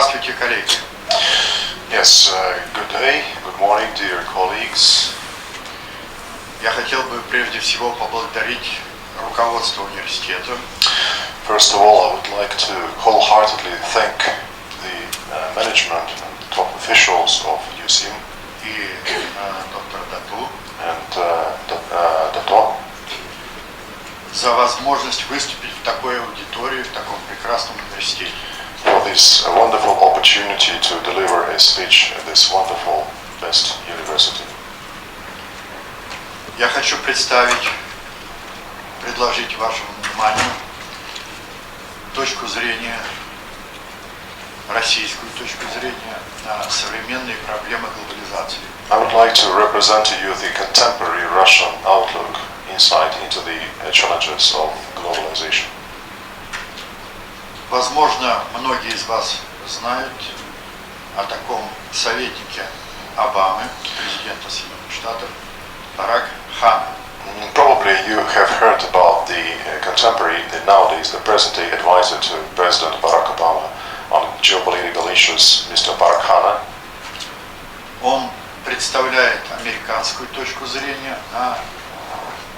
Здравствуйте, коллеги. Yes, good day, good morning, dear colleagues. Я хотел бы прежде всего поблагодарить руководство университета. First of all, I would like to wholeheartedly thank the management and top officials of UCM И доктора Дату and Dato за возможность выступить в такой аудитории, в таком прекрасном университете. for this wonderful opportunity to deliver a speech at this wonderful best university. Я хочу предложить вашему вниманию точку зрения, российскую точку зрения на современные проблемы глобализации. I would like to represent to you the contemporary Russian outlook, insight into the challenges of globalization. Возможно, многие из вас знают о таком советнике Обамы, президента Соединенных Штатов, Барак Хана. Probably you have heard about the contemporary, nowadays the present-day advisor to President Barack Obama on geopolitical issues, Mr. Barak Hana. Он представляет американскую точку зрения на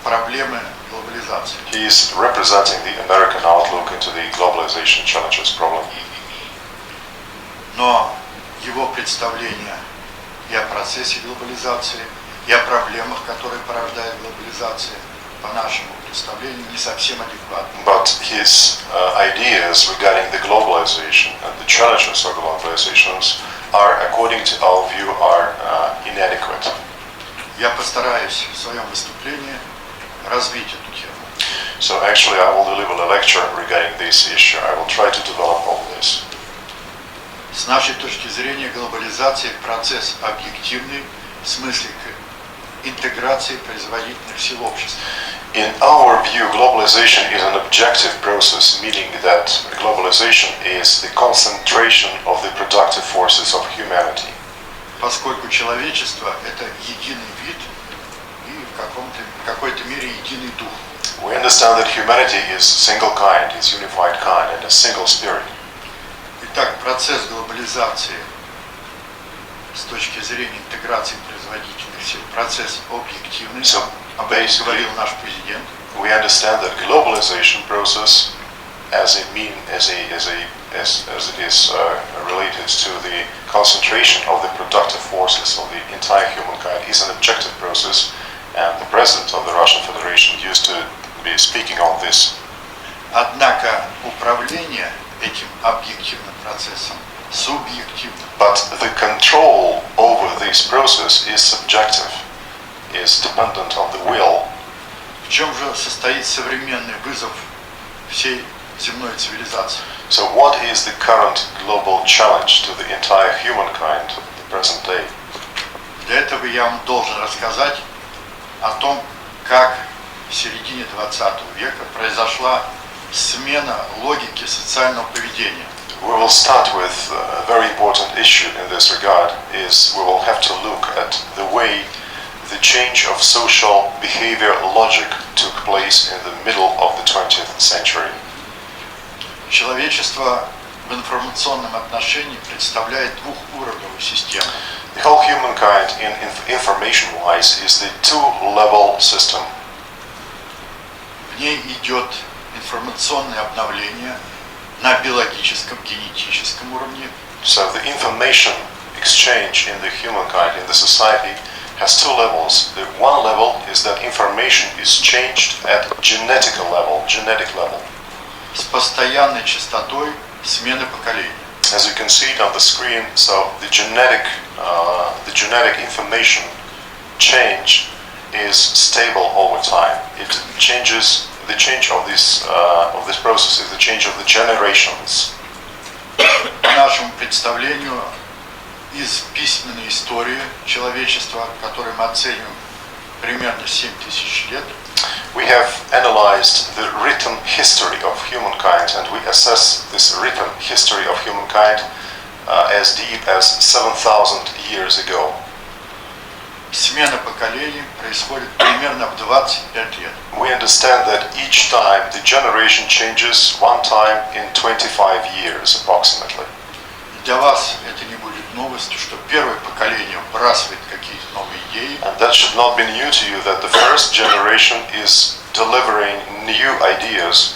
проблемы глобализации. He is representing the American outlook into the globalization challenges problem. Но его представление и о процессе глобализации, и о проблемах, которые порождает глобализация, по нашему представлению, не совсем адекватны. But his ideas regarding the globalization and the challenges of globalizations are, according to our view, are inadequate. Я постараюсь в своем выступлении развить эту тему. So actually I will deliver a lecture regarding this issue. I will try to develop all this. С нашей точки зрения глобализация – процесс объективный в смысле интеграции производительных сил общества. In our view, globalization is an objective process, meaning that globalization is the concentration of the productive forces of humanity. Поскольку человечество – это единый вид и в какой-то мере единый дух. We understand that humanity is single kind, is unified kind, and a single spirit. Итак, процесс глобализации с точки зрения интеграции производительных сил, процесс объективный, об этом говорил наш президент. We understand that globalization process, as it is related to the concentration of the productive forces of the entire humankind, is an objective process, and the president of the Russian Federation used to be speaking on this. Однако управление этим объективным процессом субъективно. But the control over this process is subjective, is dependent on the will. В чем же состоит современный вызов всей земной цивилизации? So what is the current global challenge to the entire humankind of the present day? Для этого я вам должен рассказать о том, как в середине 20 века произошла смена логики социального поведения. We will start with a very important issue in this regard, is we will have to look at the way the change of social behavior logic took place in the middle of the 20th century. Человечество в информационном отношении представляет двухуровневую систему. The whole humankind in information-wise is the two-level system. В ней идет информационное обновление на биологическом, генетическом уровне. So the information exchange in the humankind, in the society, has two levels. The one level is that information is changed at genetic level, С постоянной частотой смены поколений. As you can see it on the screen, so the genetic information change is stable over time. It changes. The change of this process is the change of the generations. По нашему представлению, из письменной истории человечества, которую мы оцениваем примерно 7000 лет, We have analyzed the written history of humankind, and we assess this written history of humankind as deep as 7,000 years ago. Смена поколений происходит примерно в 25 лет. We understand that each time the generation changes one time in 25 years approximately. для вас это не будет новостью, что первое поколение вбрасывает какие-то новые идеи, And that should not be new to you that the first generation is delivering new ideas.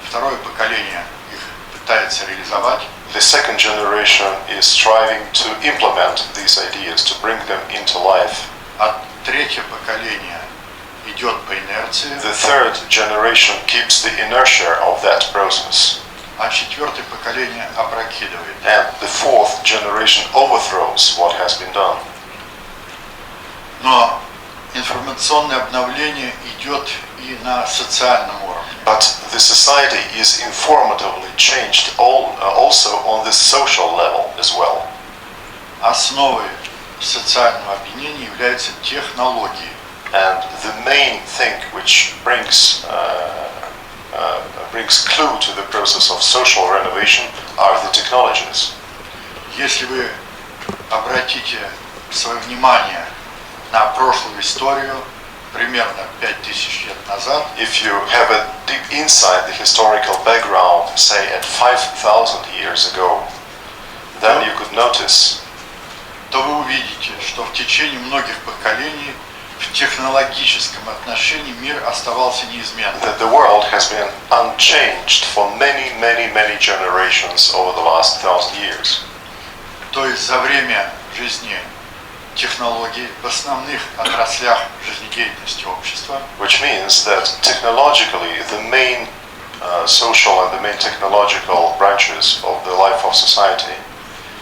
второе поколение их пытается реализовать, The second generation is striving to implement these ideas, to bring them into life. а третье поколение идет по инерции, The third generation keeps the inertia of that process. а четвертое поколение опрокидывает. And the fourth generation overthrows what has been done. Но информационное обновление идет и на социальном уровне. But the society is informatively changed also on the social level as well. Основой социального объединения являются технологии. And the main thing which brings clue to the process of social renovation are the technologies. Если вы обратите свое внимание на прошлую историю, примерно 5000 лет назад, If you have a deep insight, the historical background, say at 5,000 years ago, then you could notice то вы увидите, что в течение многих поколений в технологическом отношении мир оставался неизменным. that the world has been unchanged for many, many, many generations over the last 1,000 years. То есть за время жизни технологий в основных отраслях жизнедеятельности общества Which means that technologically the main social and the main technological branches of the life of society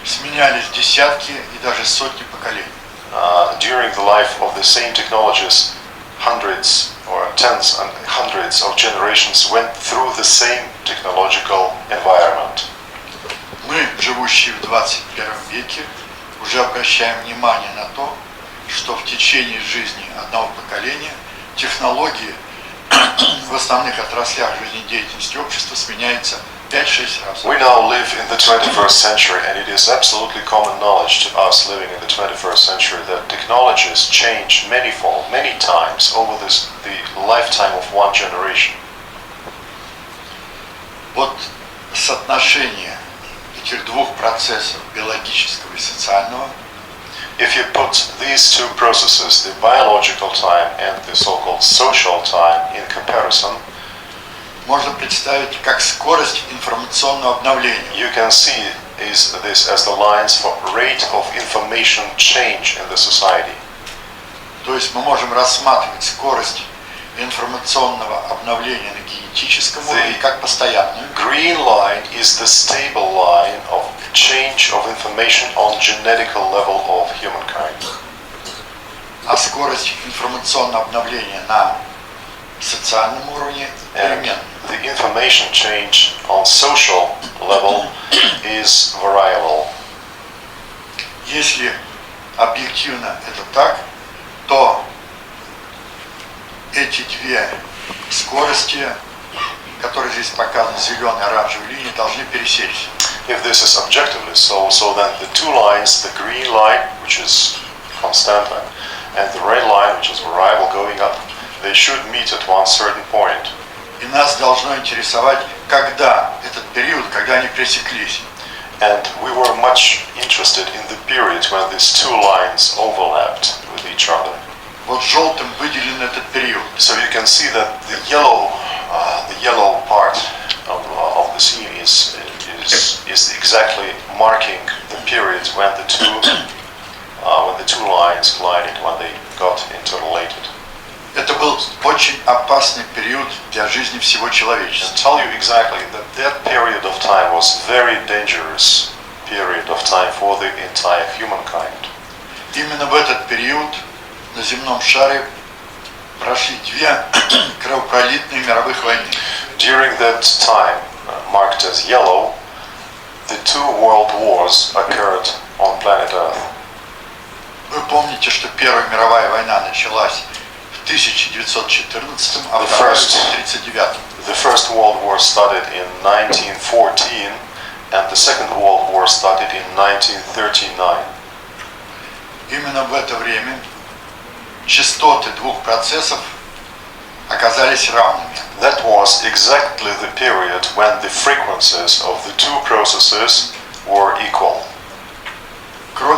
сменялись десятки и даже сотни поколений. During the life of the same technologies, hundreds or tens and hundreds of generations went through the same technological environment. Мы, живущие в 21 веке, уже обращаем внимание на то, что в течение жизни одного поколения технологии в основных отраслях жизнедеятельности общества сменяются 5-6 раз. We now live in the 21st century, and it is absolutely common knowledge to us living in the 21st century that technologies change manifold, many times over the lifetime of one generation. Вот соотношение этих двух процессов, биологического и социального, If you put these two processes, the biological time and the so-called social time, in comparison, можно представить как скорость информационного обновления. you can see this as the lines for rate of information change in the society. То есть мы можем рассматривать скорость информационного обновления на генетическом уровне как постоянную, Green line is the stable line of change of information on genetical level of humankind. а скорость информационного обновления на социальном уровне And переменная. the information change on social level is variable. Если объективно это так, то эти две скорости, которые здесь показаны зеленой и оранжевой линией, должны пересечься. If this is objectively so then the two lines, the green line, which is constant, and the red line, which is variable going up, they should meet at one certain point. И нас должно интересовать, когда этот период, когда они пересеклись. And we were much interested in the period when these two lines overlapped with each other. Вот желтым выделен этот период. So you can see that the yellow part of the scene is exactly marking the period when the two lines collided, when they got interrelated. Это был очень опасный период для жизни всего человечества. And tell you exactly that period of time was very dangerous period of time for the entire humankind. Именно в этот период на земном шаре прошли две кровопролитные мировых войны. During that time, marked as yellow, the two world wars occurred on planet Earth. Вы помните, что Первая мировая война началась в 1914, а The Вторая в first. 1939. The First World War started in 1914, and the Second World War started in 1939. Именно в это время частоты двух процессов оказались равными. That was exactly the period when the frequencies of the two processes were equal.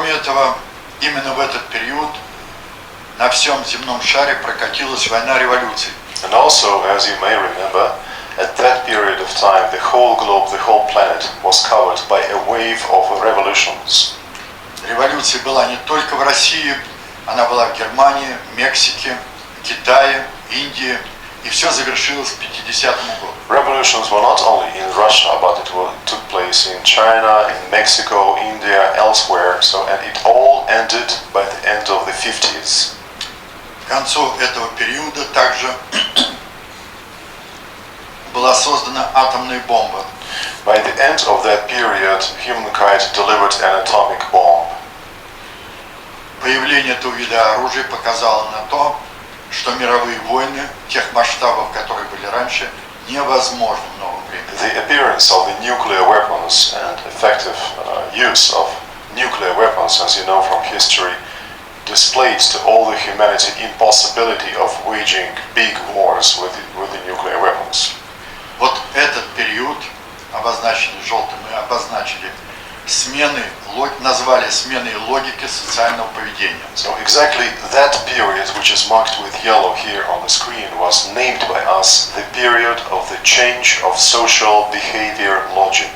Кроме этого, именно в этот период на всем земном шаре прокатилась война революций. And also, as you may remember, at that period of time, the whole globe, the whole planet was covered by a wave of revolutions. Революция была не только в России, она была в Германии, Мексике, Китае, Индии, и все завершилось в 50-м году. Revolutions were not only in Russia, but it took place in China, in Mexico, India, elsewhere. And it all ended by the end of the 50s. К концу этого периода также была создана атомная бомба. By the end of that period, humankind delivered an atomic bomb. Появление этого вида оружия показало на то, что мировые войны тех масштабов, которые были раньше, невозможны в новом времени. The appearance of the nuclear weapons and effective use of nuclear weapons, as you know from history, displayed to all the humanity impossibility of waging big wars with the nuclear weapons. Вот этот период, обозначенный желтым, мы обозначили назвали сменой логики социального поведения. So exactly that period, which is marked with yellow here on the screen, was named by us the period of the change of social behavior logic.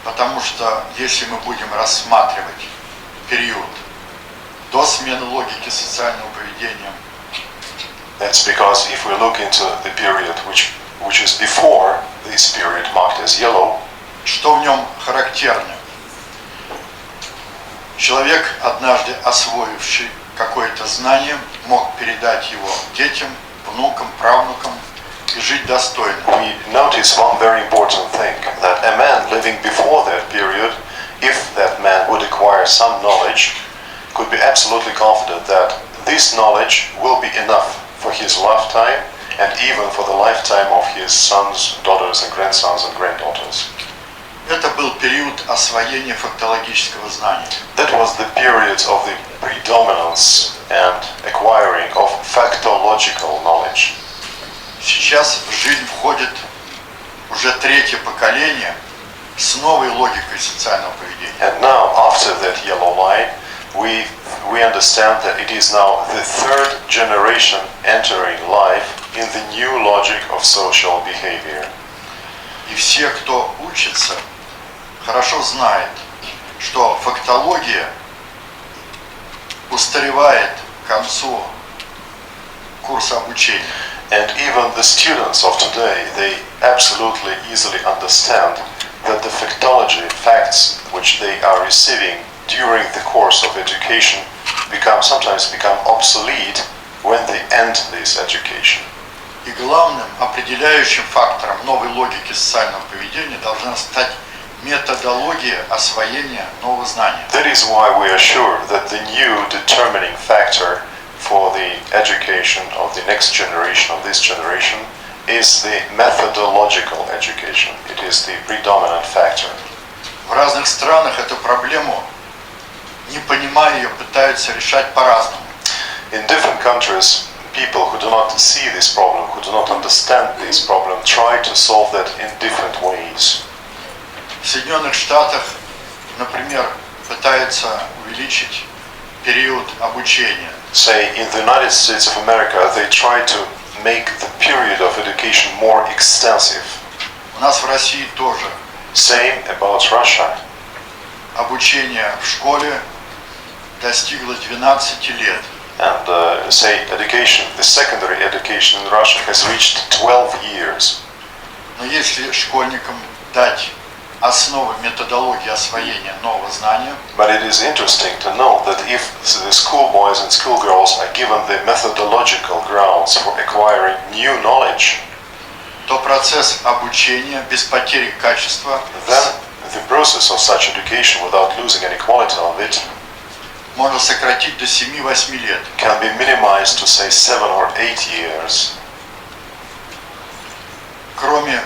Потому что если мы будем рассматривать период до смены логики социального поведения, that's because if we look into the period which is before this period marked as yellow, что в нем характерно? Человек, однажды освоивший какое-то знание, мог передать его детям, внукам, правнукам и жить достойно. We notice one very important thing, that a man living before that period, if that man would acquire some knowledge, could be absolutely confident that this knowledge will be enough for his lifetime and even for the lifetime of his sons, daughters and grandsons and granddaughters. Это был период освоения фактологического знания. That was the period of the predominance and acquiring of factological knowledge. Сейчас в жизнь входит уже третье поколение с новой логикой социального поведения. And now, after that yellow line, we understand that it is now the third generation entering life in the new logic of social behavior. И все, кто учится, хорошо знает, что фактология устаревает к концу курса обучения. And even the students of today, they absolutely easily understand that the factology, facts which they are receiving during the course of education sometimes become obsolete when they end this education. И главным определяющим фактором новой логики социального поведения должна стать методология освоения нового знания. That is why we are sure that the new determining factor for the education of the next generation, of this generation, is the methodological education. It is the predominant factor. В разных странах эту проблему, не понимая ее, пытаются решать по-разному. In different countries, people who do not see this problem, who do not understand this problem, try to solve that in different ways. В Соединенных Штатах, например, пытаются увеличить период обучения. Say, in the United States of America, they try to make the period of education more extensive. У нас в России тоже. Same about Russia. Обучение в школе достигло 12 лет. And say education, the secondary education in Russia has reached 12 years. Но если школьникам дать основы методологии освоения нового знания, But it is interesting to note that if the schoolboys and schoolgirls are given the methodological grounds for acquiring new knowledge, то процесс обучения без потери качества then the process of such education without losing any quality of it можно сократить до 7-8 лет. can be minimized to say 7 or 8 years. Кроме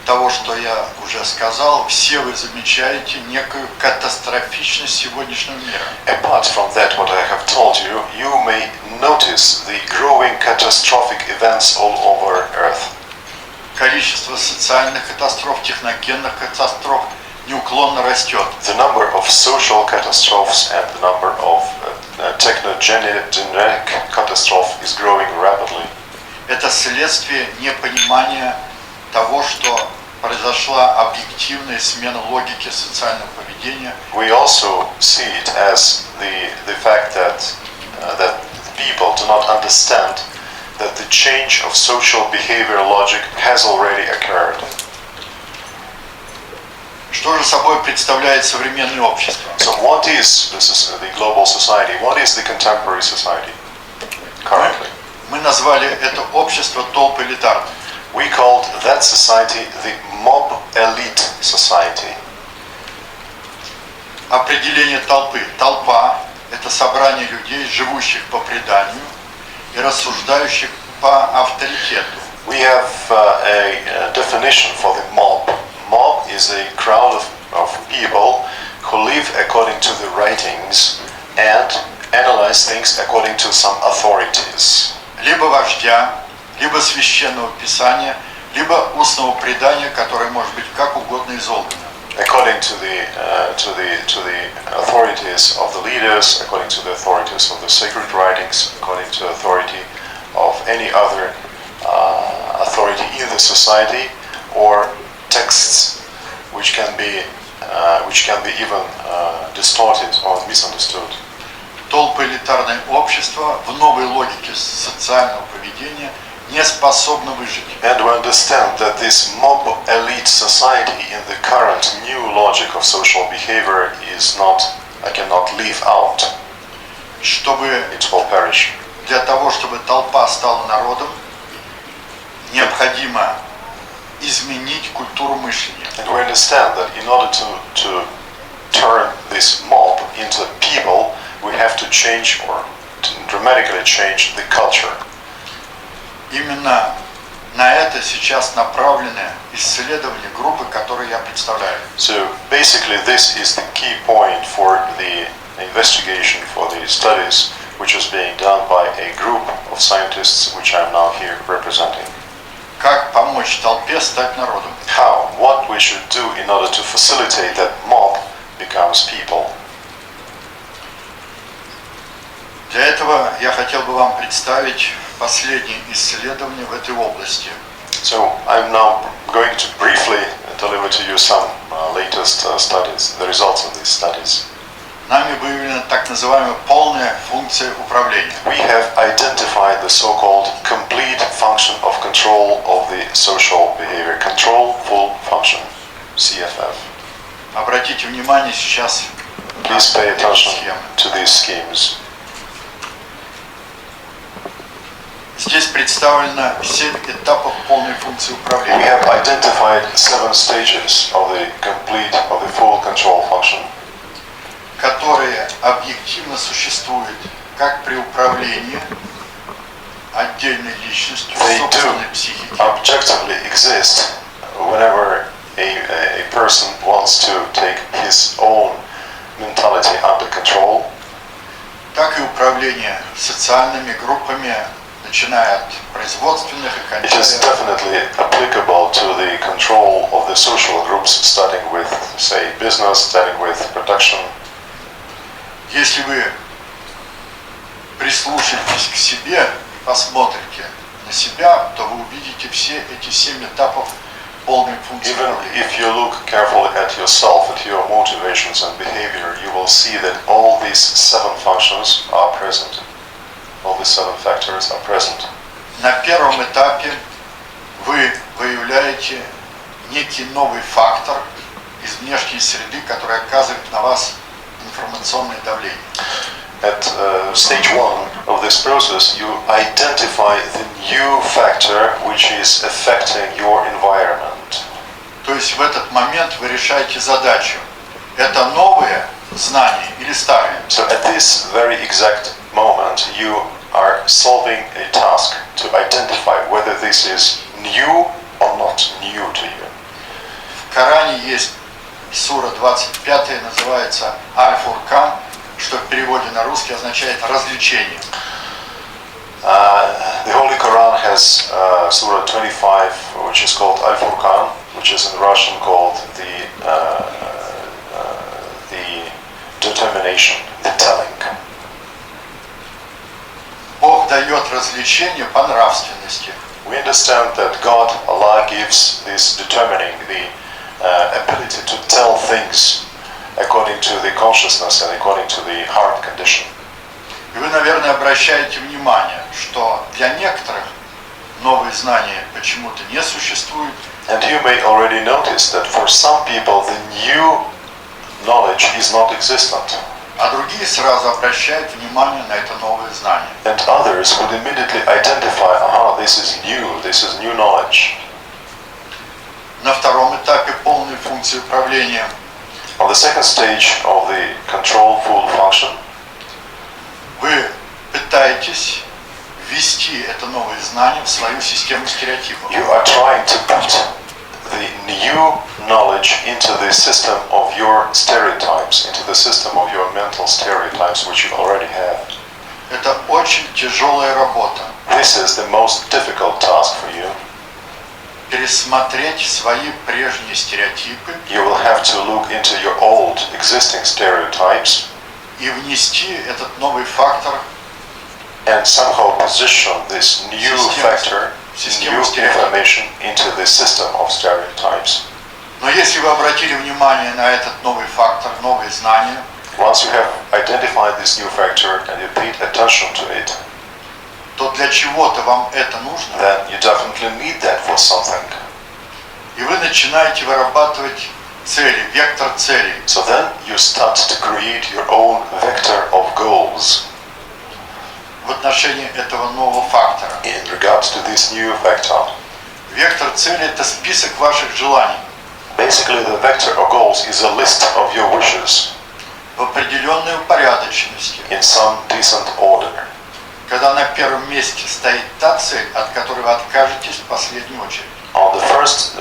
того, что я уже сказал, все вы замечаете некую катастрофичность сегодняшнего мира. Apart from that, what I have told you, you may notice the growing catastrophic events all over Earth. Количество социальных катастроф, техногенных катастроф неуклонно растет. The number of social catastrophes and the number of technogenic catastrophe is growing rapidly. Это следствие непонимания того, что произошла объективная смена логики социального поведения. We also see it as the fact that people do not understand that the change of social behavior logic has already occurred. Что же собой представляет современное общество? So what is the global society? What is the contemporary society currently? Мы назвали это общество толпоэлитарным. We called that society the mob elite society. Определение толпы. Толпа – это собрание людей, живущих по преданию и рассуждающих по авторитету. We have a definition for the mob. Mob is a crowd of people who live according to the writings and analyze things according to some authorities. Либо вождя, либо священного писания, либо устного предания, которое может быть как угодно изолгано. According to the authorities of the leaders, according to the authorities of the sacred writings, according to the authority of any other authority in the society, or texts which can be even distorted or misunderstood. Толпоэлитарное общество в новой логике социального поведения не способно выжить. And we understand that this mob elite society in the current new logic of social behavior cannot live out. Чтобы It will perish. для того, чтобы толпа стала народом, необходимо изменить культуру мышления. And we understand that in order to turn this mob into people, we have to change or to dramatically change the culture. Именно на это сейчас направлены исследования группы, которые я представляю. So basically this is the key point for the investigation, for the studies which is being done by a group of scientists which I'm now here representing. Как помочь толпе стать народом? How? What we should do in order to facilitate that mob becomes people. Для этого я хотел бы вам представить последние исследования в этой области. So I'm now going to briefly deliver to you some latest studies, the results of these studies. Нами выявлена так называемая полная функция управления. We have identified the so-called complete function of control of the social behavior. Control full function, CFF. Обратите внимание сейчас на Please pay эти attention схемы. to these schemes. Здесь представлено 7 этапов полной функции We управления. have identified 7 stages of the full control function, которые объективно существуют как при управлении отдельной личностью, They do. собственной психикой, objectively exist whenever a person wants to take his own mentality under control, так и управление социальными группами, начиная от производственных и It is кончая definitely applicable to the control of the social groups, starting with, say, business, starting with production. Если вы прислушаетесь к себе, посмотрите на себя, то вы увидите все эти 7 этапов полной функции Even управления. if you look carefully at yourself, at your motivations and behavior, you will see that all these 7 functions are present. All the 7 factors are present. На первом этапе вы выявляете некий новый фактор из внешней среды, который оказывает на вас информационное давление. At stage 1 of this process, you identify the new factor which is affecting your environment. То есть в этот момент вы решаете задачу. Это новое знание или старое? So at this very exact moment, you are solving a task to identify whether this is new or not new to you. В Коране есть сура 25, называется Аль-Фуркан, что в переводе на русский означает развлечение. The Holy Quran has Surah 25, which is called Al-Furqan, which is in Russian called the determination, the telling. Бог дает развлечение по нравственности. We understand that God, Allah, gives this determining, the ability to tell things according to the consciousness and according to the heart condition. И вы, наверное, обращаете внимание, что для некоторых новые знания почему-то не существуют. And you may already notice that for some people the new knowledge is not existent. А другие сразу обращают внимание на это новое знание. And others would immediately identify, this is new knowledge. На втором этапе полной функции управления On the second stage of the control full function, вы пытаетесь ввести это новое знание в свою систему стереотипов. you are trying to put the new knowledge into the system of your stereotypes, into the system of your mental stereotypes which you already have. Это очень тяжелая работа. This is the most difficult task for you. Пересмотреть свои прежние стереотипы You will have to look into your old existing stereotypes и внести этот новый фактор and somehow position this new factor, new information into the system of stereotypes. Но если вы обратили внимание на этот новый фактор, новые знания, Once you have identified this new factor and you paid attention to it, то для чего-то вам это нужно, then you definitely need that for something. и вы начинаете вырабатывать цели, вектор целей. So then you start to create your own vector of goals В отношении этого нового фактора. in regards to this new vector. Вектор цели – это список ваших желаний Basically, the vector of goals is a list of your wishes в определенной упорядоченности, in some decent order. когда на первом месте стоит та цель, от которой вы откажетесь в последнюю очередь. On the first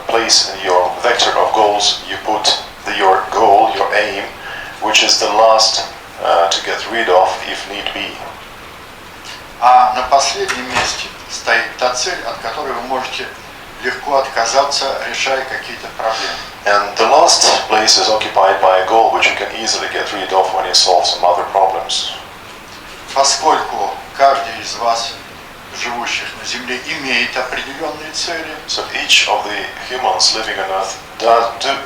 place in your vector of goals, you put your goal, your aim, which is the last to get rid of if need be. А на последнем месте стоит та цель, от которой вы можете легко отказаться, решая какие-то проблемы. And the last place is occupied by a goal which you can easily get rid of when you solve some other problems. Поскольку каждый из вас, живущих на Земле, имеет определенные цели, So each of the humans living on Earth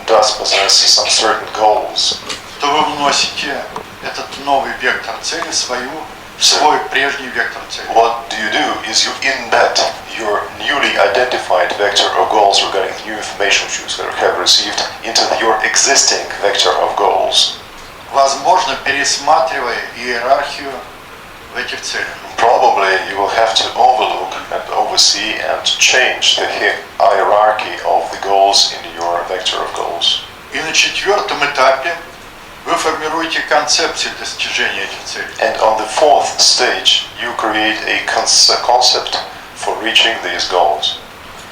does possess some certain goals. то вы вносите этот новый вектор цели в свой прежний вектор цели. What do is you embed your newly identified vector of goals regarding the new information which you have received into your existing vector of goals. Возможно, пересматривая иерархию в этих целях. Probably you will have to overlook and oversee and change the hierarchy of the goals in your vector of goals. И на четвертом этапе вы формируете концепцию достижения этих целей. And on the fourth stage, you create a concept for reaching these goals.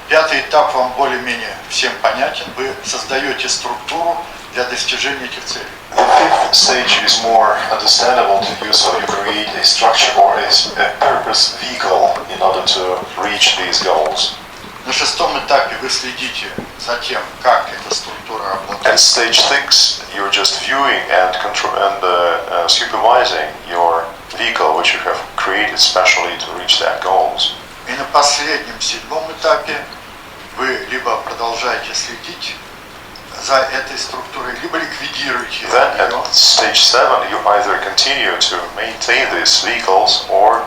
Пятый этап вам более-менее всем понятен. Вы создаете структуру для достижения этих целей. The fifth stage is more understandable to you, so you create a structure or a purpose vehicle in order to reach these goals. На шестом этапе вы следите за тем, как эта структура работает. At stage 6, you're just viewing and supervising your vehicle, which you have created specially to reach that goals. И на последнем, седьмом этапе вы либо продолжаете следить за этой структурой, либо ликвидируете Then ее. at stage 7, you either continue to maintain these vehicles or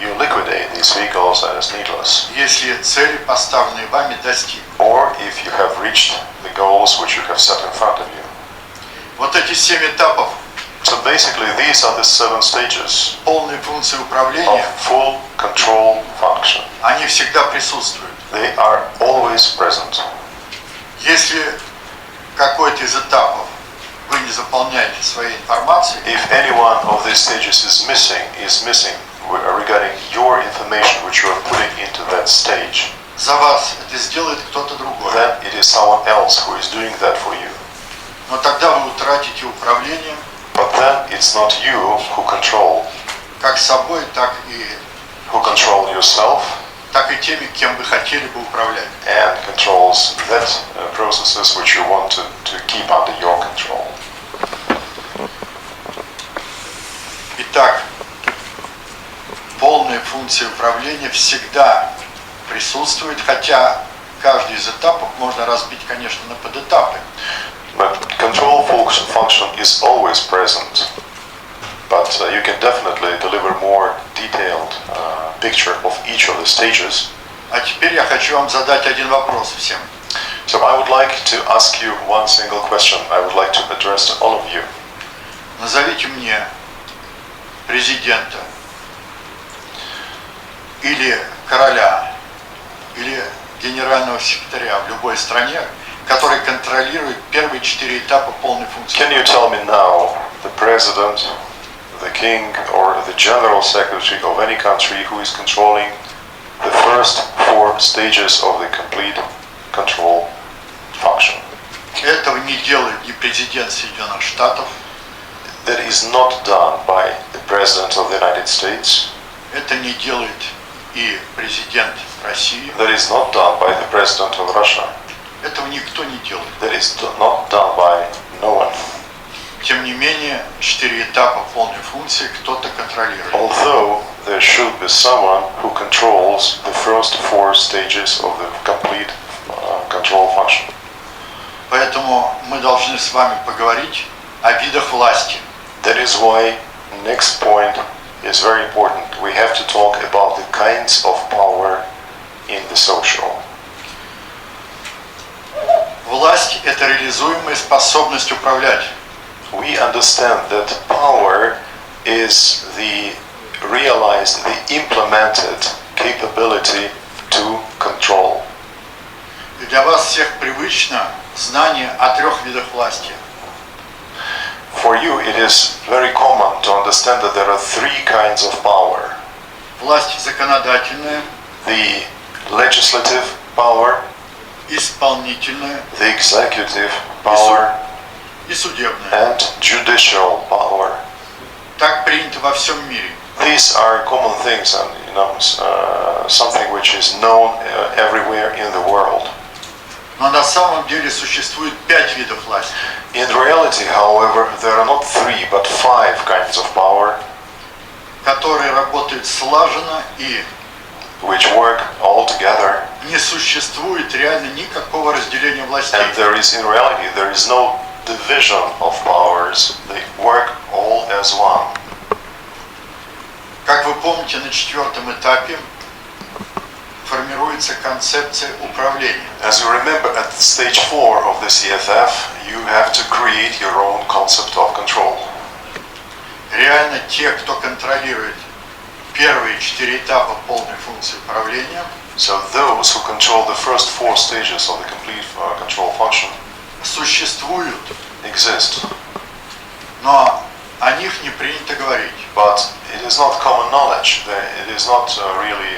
you liquidate these vehicles as needless. Если цели, поставленные вами, достигнуты. Or if you have reached the goals which you have set in front of you. Вот эти 7 этапов So basically these are the 7 stages полной функции of управления, full control function. они всегда присутствуют. They are always present. Если какой-то из этапов вы не заполняете своей информацией, If any one of these stages is missing regarding your information which you are putting into that stage, за вас это сделает кто-то другой. then it is someone else who is doing that for you. Но тогда вы утратите управление But then it's not you who control как собой, так и yourself так и теми, кем вы хотели бы управлять. and controls that processes which you want to keep under your control. Итак, полная функция управления всегда присутствует, хотя каждый из этапов можно разбить, конечно, на подэтапы. But control function is always present, but you can definitely deliver more detailed picture of each of the stages. А теперь я хочу вам задать один вопрос всем. So I would like to ask you one single question. I would like to address to all of you. Назовите мне президента или короля, или генерального секретаря в любой стране, который контролирует первые 4 этапа полной функции. Can you tell me now the president, the king, or the general secretary of any country who is controlling the first 4 stages of the complete control function? Этого не делает ни президент Соединенных Штатов, That is not done by the president of the United States. это не делает и президент России, That is not done by the president of Russia. этого никто не делает. That is not done by no one. Тем не менее, 4 этапа полной функции кто-то контролирует. Although there should be someone who controls the first 4 stages of the complete control function. Поэтому мы должны с вами поговорить о видах власти. That is why next point is very important. We have to talk about the kinds of power in the social. Власть – это реализуемая способность управлять. We understand that power is the realized, the implemented capability to control. И для вас всех привычно знание о 3 видах власти. For you, it is very common to understand that there are 3 kinds of power. Власть законодательная, The legislative power, исполнительная the executive power, и судебная. and judicial power. Так принято во всем мире. These are common things and something which is known everywhere in the world. Но на самом деле существует 5 видов власти. In reality, however, there are not 3 but 5 kinds of power Которые работают слаженно и which work all together, не существует реально никакого разделения властей. and there is no division of powers. They work all as one. Как вы помните, на 4-м этапе формируется концепция управления. As you remember, at stage 4 of the CFF, you have to create your own concept of control. Реально те, кто контролирует первые 4 этапа полной функции управления, So those who control the first 4 stages of the complete control function существуют, exist, но о них не принято говорить. but it is not common knowledge. It is not really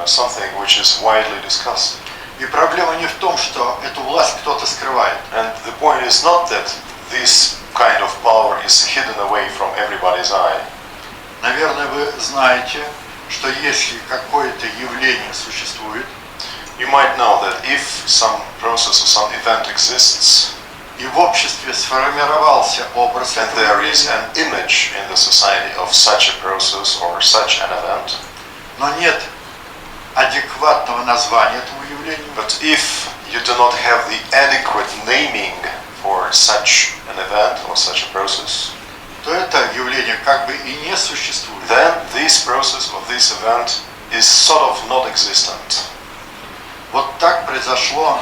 something which is widely discussed. И проблема не в том, что эту власть кто-то скрывает. And the point is not that this kind of power is hidden away from everybody's eye. Наверное, вы знаете, что если какое-то явление существует, You might know that if some process or some event exists, и в обществе сформировался образ and этого there is явления, an image in the society of such a process or such an event, но нет адекватного названия этому явлению, but if you do not have the adequate naming for such an event or such a process, то это явление как бы и не существует. then this process or this event is sort of not existent. Вот так произошло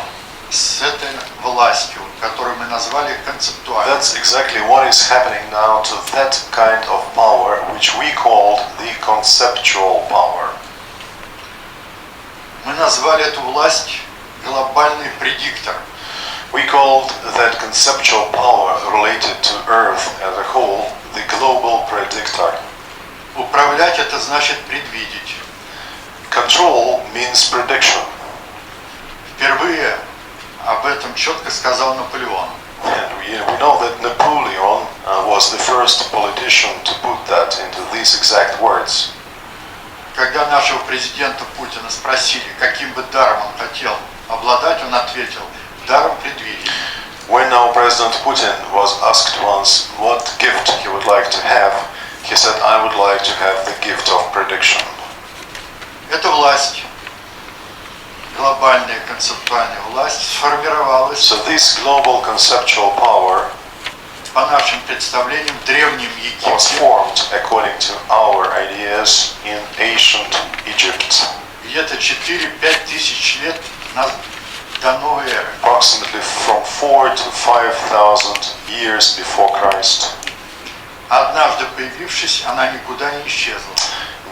с этой властью, которую мы назвали концептуальной. That's exactly what is happening now to that kind of power which we called the conceptual power. Мы назвали эту власть глобальный предиктор. We called that conceptual power related to Earth as a whole the global predictor. Управлять это значит предвидеть. Control means prediction. Впервые об этом четко сказал Наполеон. And we know that Napoleon was the first politician to put that into these exact words. Когда нашего президента Путина спросили, каким бы даром он хотел обладать, он ответил: даром предвидения. When our President Putin was asked once what gift he would like to have, he said, I would like to have the gift of prediction. Эта власть, глобальная концептуальная власть, сформировалась, So this global conceptual power по нашим представлениям, в Древнем was Египте, formed according to our ideas in ancient Egypt, где-то 4-5 тысяч лет до новой эры. approximately from 4 to 5,000 years before Christ. Однажды появившись, она никуда не исчезла.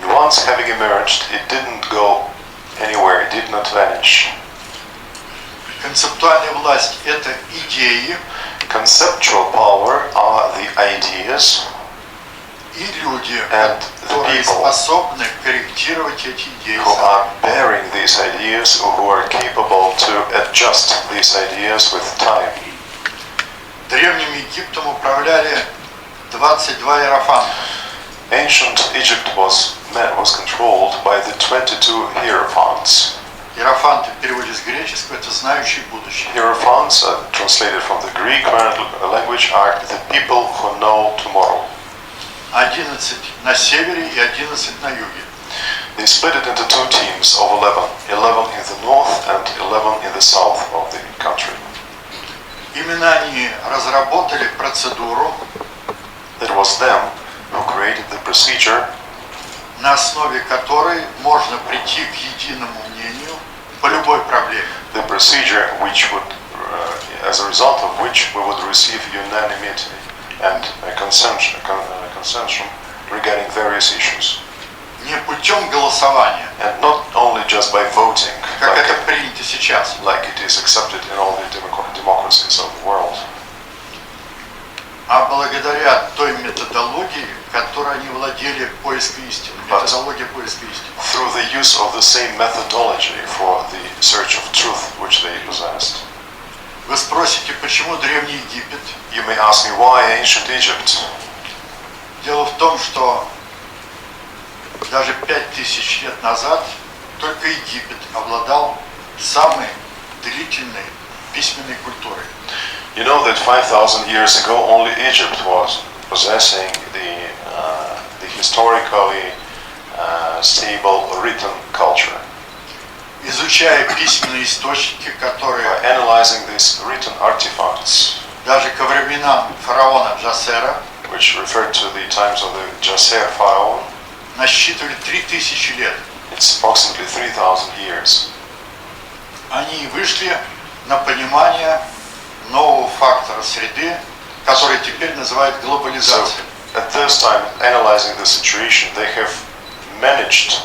And once having emerged, it didn't go anywhere, it did not vanish. Концептуальная власть – это идеи Conceptual power are the ideas и люди, and the которые people способны корректировать эти идеи. who are bearing these ideas or who are capable to adjust these ideas with time. Древним Египтом управляли 22 иерофанта. Ancient Egypt was controlled by the 22 hierophants. Иерофанты в переводе с греческого – это знающие будущее. Hierophants, translated from the Greek language, are the people who know tomorrow. 11 на севере и 11 на юге. They split it into two teams of 11. 11 in the north and 11 in the south of the country. Именно они разработали процедуру, It was them who created the procedure на основе которой можно прийти к единому мнению по любой проблеме. the procedure which would, as a result of which we would receive unanimity and a consensus regarding various issues. Не путем голосования, And not only just by voting, как это принято сейчас, like it is accepted in all the democracies of the world, а благодаря той методологии, которой они владели поиска истины. Методология поиска истины. through the use of the same methodology for the search of truth which they possessed. Вы спросите, почему Древний Египет? You may ask me why ancient Egypt? Дело в том, что даже 5000 лет назад только Египет обладал самой длительной письменной культурой. You know that 5,000 years ago only Egypt was possessing the historically stable written culture. Изучая письменные источники, которые By analyzing these written artifacts, даже ко временам фараона Джасера which refer to the times of the Djoser pharaoh, насчитывали 3000 лет. it's approximately 3,000 years. Они вышли на понимание нового фактора среды, который теперь называют So, глобализацией. at this time, analyzing the situation, they have managed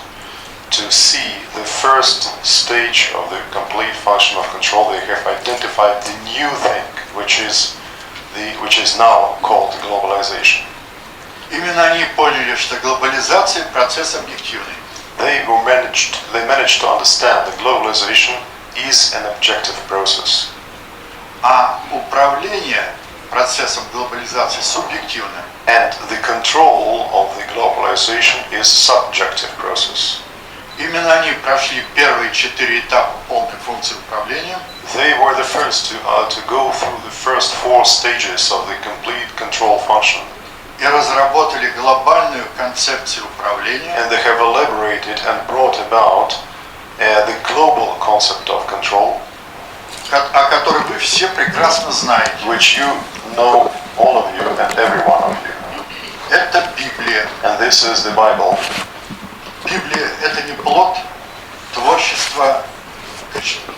to see the first stage of the complete function of control. They have identified the new thing, which is now called globalization. Именно они поняли, что глобализация – процесс объективный. They managed to understand that globalization is an objective process, А управление процессом глобализации субъективно. and the control of the globalization is subjective process. Именно они прошли первые 4 этапа полной функции управления They were the first to go through the first 4 stages of the complete control function, и разработали глобальную концепцию управления, and they have elaborated and brought about the global concept of control, о которой вы все прекрасно знаете. which you know, all of you and every one of you. Это Библия. And this is the Bible. Библия – это не плод творчества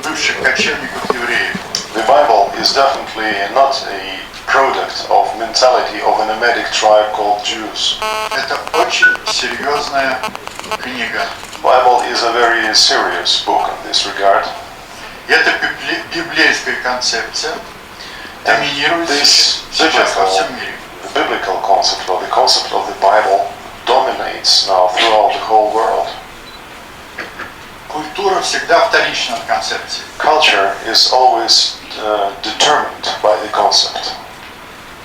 бывших кочевников евреев. The Bible is definitely not a product of mentality of a nomadic tribe called Jews. Это очень серьезная книга. Bible is a very serious book in this regard. Это библейская концепция доминирует This сейчас во всем мире. the biblical concept or the concept of the Bible dominates now throughout the whole world. Культура всегда вторична от концепции. Culture is always determined by the concept.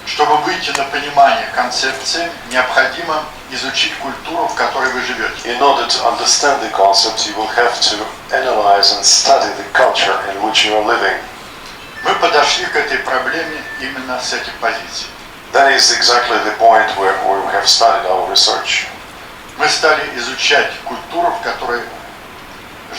Чтобы выйти на понимание концепции, необходимо изучить культуру, в которой вы живете. In order to understand the concept, you will have to analyze and study the culture in which you are living. Мы подошли к этой проблеме именно с этих позиций. That is exactly the point where we have started our research. Мы стали изучать культуру, в которой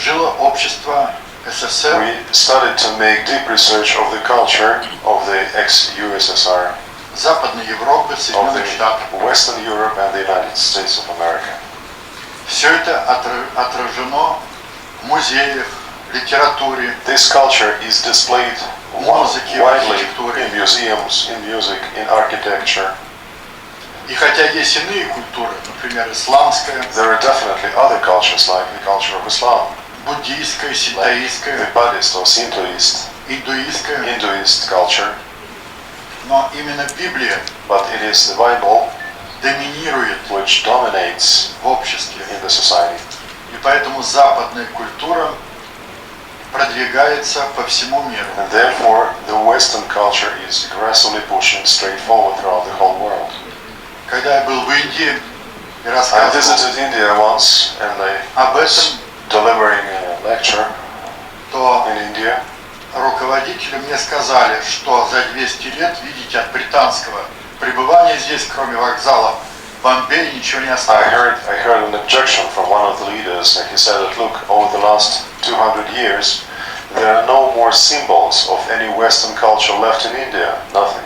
жило общество СССР, We started to make deep research of the culture of the ex-USSR, Западной Европы, of Соединенных Штатов. the Western Europe and the United States of America. Все это отражено в музеях, литературе, This culture is displayed музыке, widely архитектуре. in museums, in music, in architecture. И хотя есть иные культуры, например, исламская, There are definitely other cultures like the culture of Islam, буддийская, like синтоистская, the Buddhist or Shintoist, индуистская, Hinduist culture, но именно Библия but it is the Bible доминирует which dominates в обществе. in the society. И поэтому западная культура продвигается по всему миру. And therefore, the Western culture is aggressively pushing straight forward throughout the whole world. Когда я был в Индии и I рассказывал visited India once and I об was этом, delivering a lecture то in India. руководители мне сказали, что за 200 лет, видите, от британского пребывания здесь, кроме вокзала в Бомбее, ничего не I осталось. heard an objection from one of the leaders, and he said that look, over the last 200 years, there are no more symbols of any Western culture left in India. Nothing.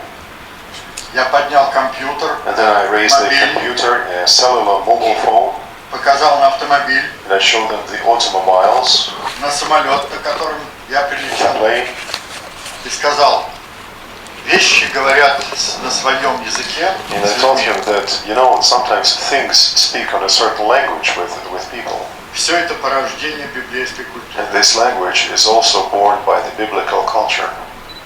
Я поднял компьютер, And then I raised the Мобильный. computer, a cellular mobile phone, показал на автомобиль, and I showed them the automobiles, на самолет, на котором я the прилетел, plane, и сказал, вещи говорят на своем языке and с I told людьми. him that, you know, sometimes things speak on a certain language with people. Все это порождение библейской культуры. And this language is also born by the biblical culture.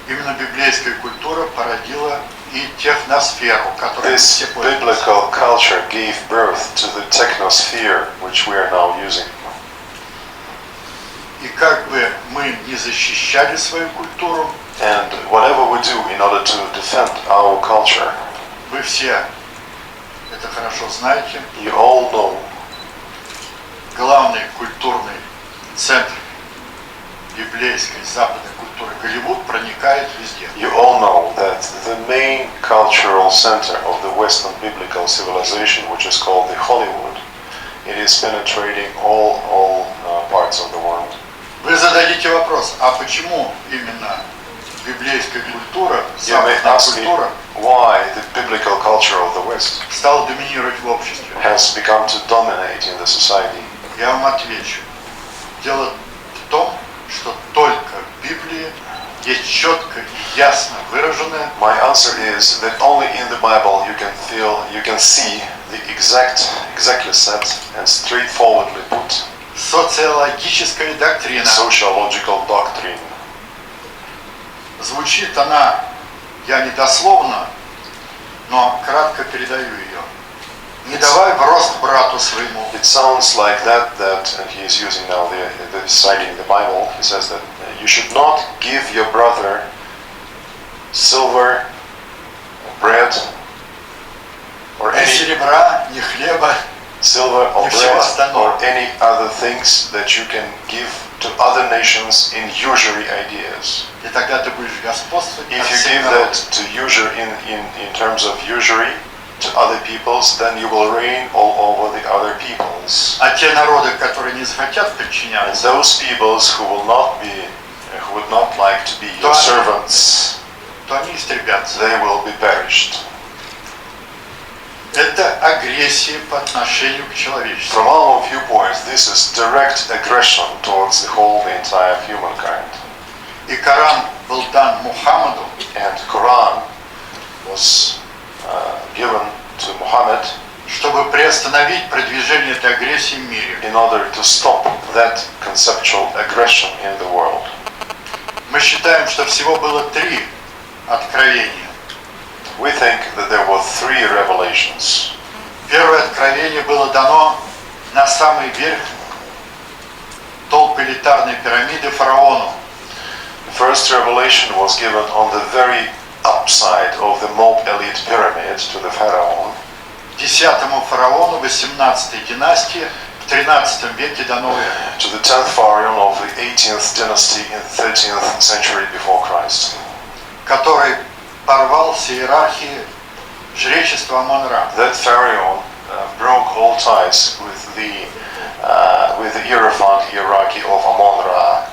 Именно библейская культура породила и техносферу, которой мы This все пользуемся. biblical culture gave birth to the technosphere which we are now using. И как бы мы не защищали свою культуру, And whatever we do in order to defend our culture, вы все это хорошо знаете, you all know главный культурный центр библейской западной культуры Голливуд проникает везде. you all know that the main cultural center of the Western biblical civilization, which is called the Hollywood, it is penetrating all parts of the world. Вы зададите вопрос, а почему именно библейская культура, You may западная ask me культура why the biblical culture of the West стала доминировать в обществе? has become to dominate in the society. Я вам отвечу. Дело в том, что только в Библии есть четко и ясно выраженная My answer is that only in the Bible you can see the exactly set and straightforwardly put социологическая доктрина. sociological doctrine. Звучит она, я не дословно, но кратко передаю ее. Не давай в рост брату своему. It sounds like that, and he is using now the citing the Bible. He says that you should not give your brother silver, bread, or Ни any серебра, ни хлеба. silver or И всего bread остального. or any other things that you can give to other nations in usury ideas. И тогда ты будешь господствовать над If you всеми give that народами. to usury in terms of usury to other peoples, then you will reign all over the other peoples. А те народы, которые не захотят And подчиняться, those peoples who would not like to be your Right. servants, то они истребятся. they will be perished. Это агрессия по отношению к человечеству. From our viewpoint, this is direct aggression towards the entire humankind. И Коран был дан Мухаммаду, And Quran was given to Muhammad чтобы приостановить продвижение этой агрессии в мире. in order to stop that conceptual aggression in the world. Мы считаем, что всего было 3 откровения. We think that there were 3 revelations. Первое откровение было дано на самый верх толпы элитарной пирамиды фараону. The first revelation was given on the very up upside of the mob elite pyramid to the pharaoh, 10-му фараону 18-й династии в 13 веке до новой эры, to the 10th pharaoh of the 18th dynasty in the 13th century before Christ, который порвал все иерархии жречества Амон-Ра. that pharaoh broke all ties with the Hierophant hierarchy of Amon-Ra,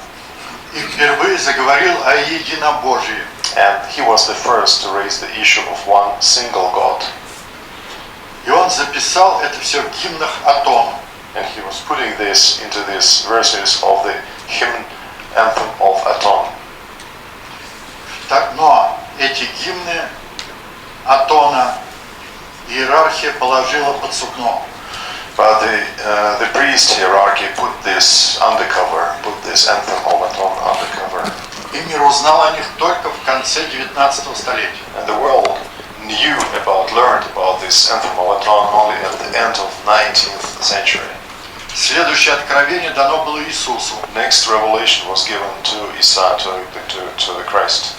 И впервые заговорил о единобожии. and he was the first to raise the issue of one single God. И он записал это все в гимнах Атону. And he was putting this into these verses of the hymn anthem of Aton. Но эти гимны Атона иерархия положила под сукно. But the priest hierarchy put this undercover, put this anthem of Aton undercover. И мир узнал о них только в конце 19 столетия. And the world learned about this anthem of Aton only at the end of 19th century. Следующее откровение дано было Иисусу. Next revelation was given to Isa, to the Christ.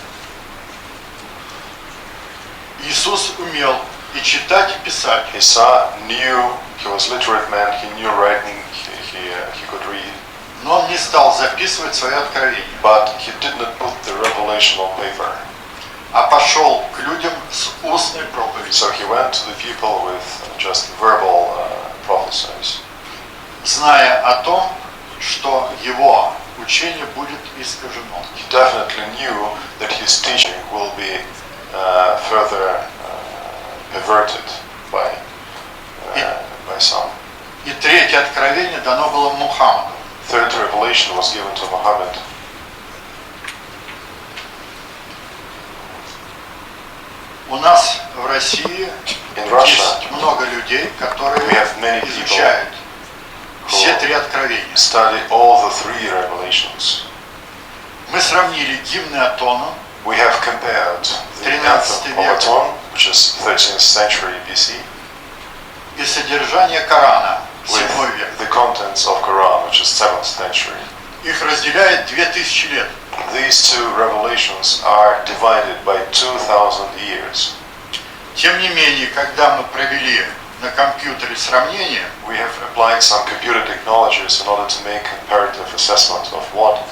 Иисус умел и читать, и писать. Isa knew, he was literate man, he knew writing, he could read. Но он не стал записывать свои откровения, But he did not put the revelation on paper. а пошел к людям с устной проповедью, So he went to the people with just verbal prophecies, зная о том, что его учение будет искажено. he definitely knew that his teaching will be further perverted by some. И третье откровение дано было Мухаммаду. Third revelation was given to Muhammad. У нас в России In Russia, есть много людей, которые we have many people изучают все who три откровения. study all the three revelations. Мы сравнили гимны Атона, We have compared the 13 anthem of Aton, which is 13th century BC, и содержание Корана, with 7 век. the contents of Quran, which is 7th century. Их разделяет 2000 лет. These two revelations are divided by 2000 years. Тем не менее, когда мы провели на компьютере сравнение, We have applied some computer technologies in order to make comparative assessment of what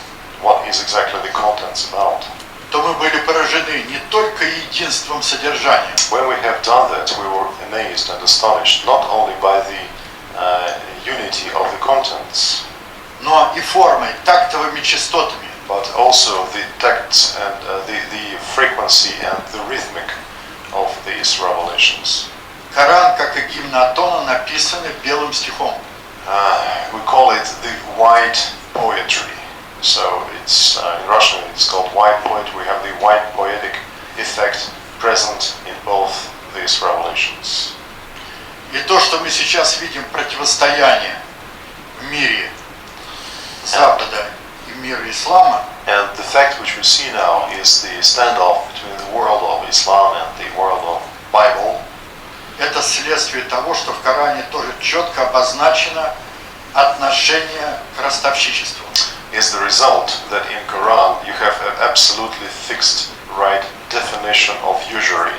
is exactly the contents about. то мы были поражены не только единством содержания, When we have done that, we were amazed and astonished not only by the unity of the contents, но и формой, тактовыми частотами. but also the tact and the frequency and the rhythmic of these revelations. Коран, как и гимн Атона, написаны белым стихом. We call it the white poetry. So it's in Russian it's called white poetry. We have the white poetic effect present in both these revelations. И то, что мы сейчас видим противостояние в мире Запада и мира ислама, And the fact which we see now is the standoff between the world of Islam and the world of Bible. это следствие того, что в Коране тоже четко обозначено отношение к ростовщичеству. Is the result that in Quran you have an absolutely fixed right definition of usury,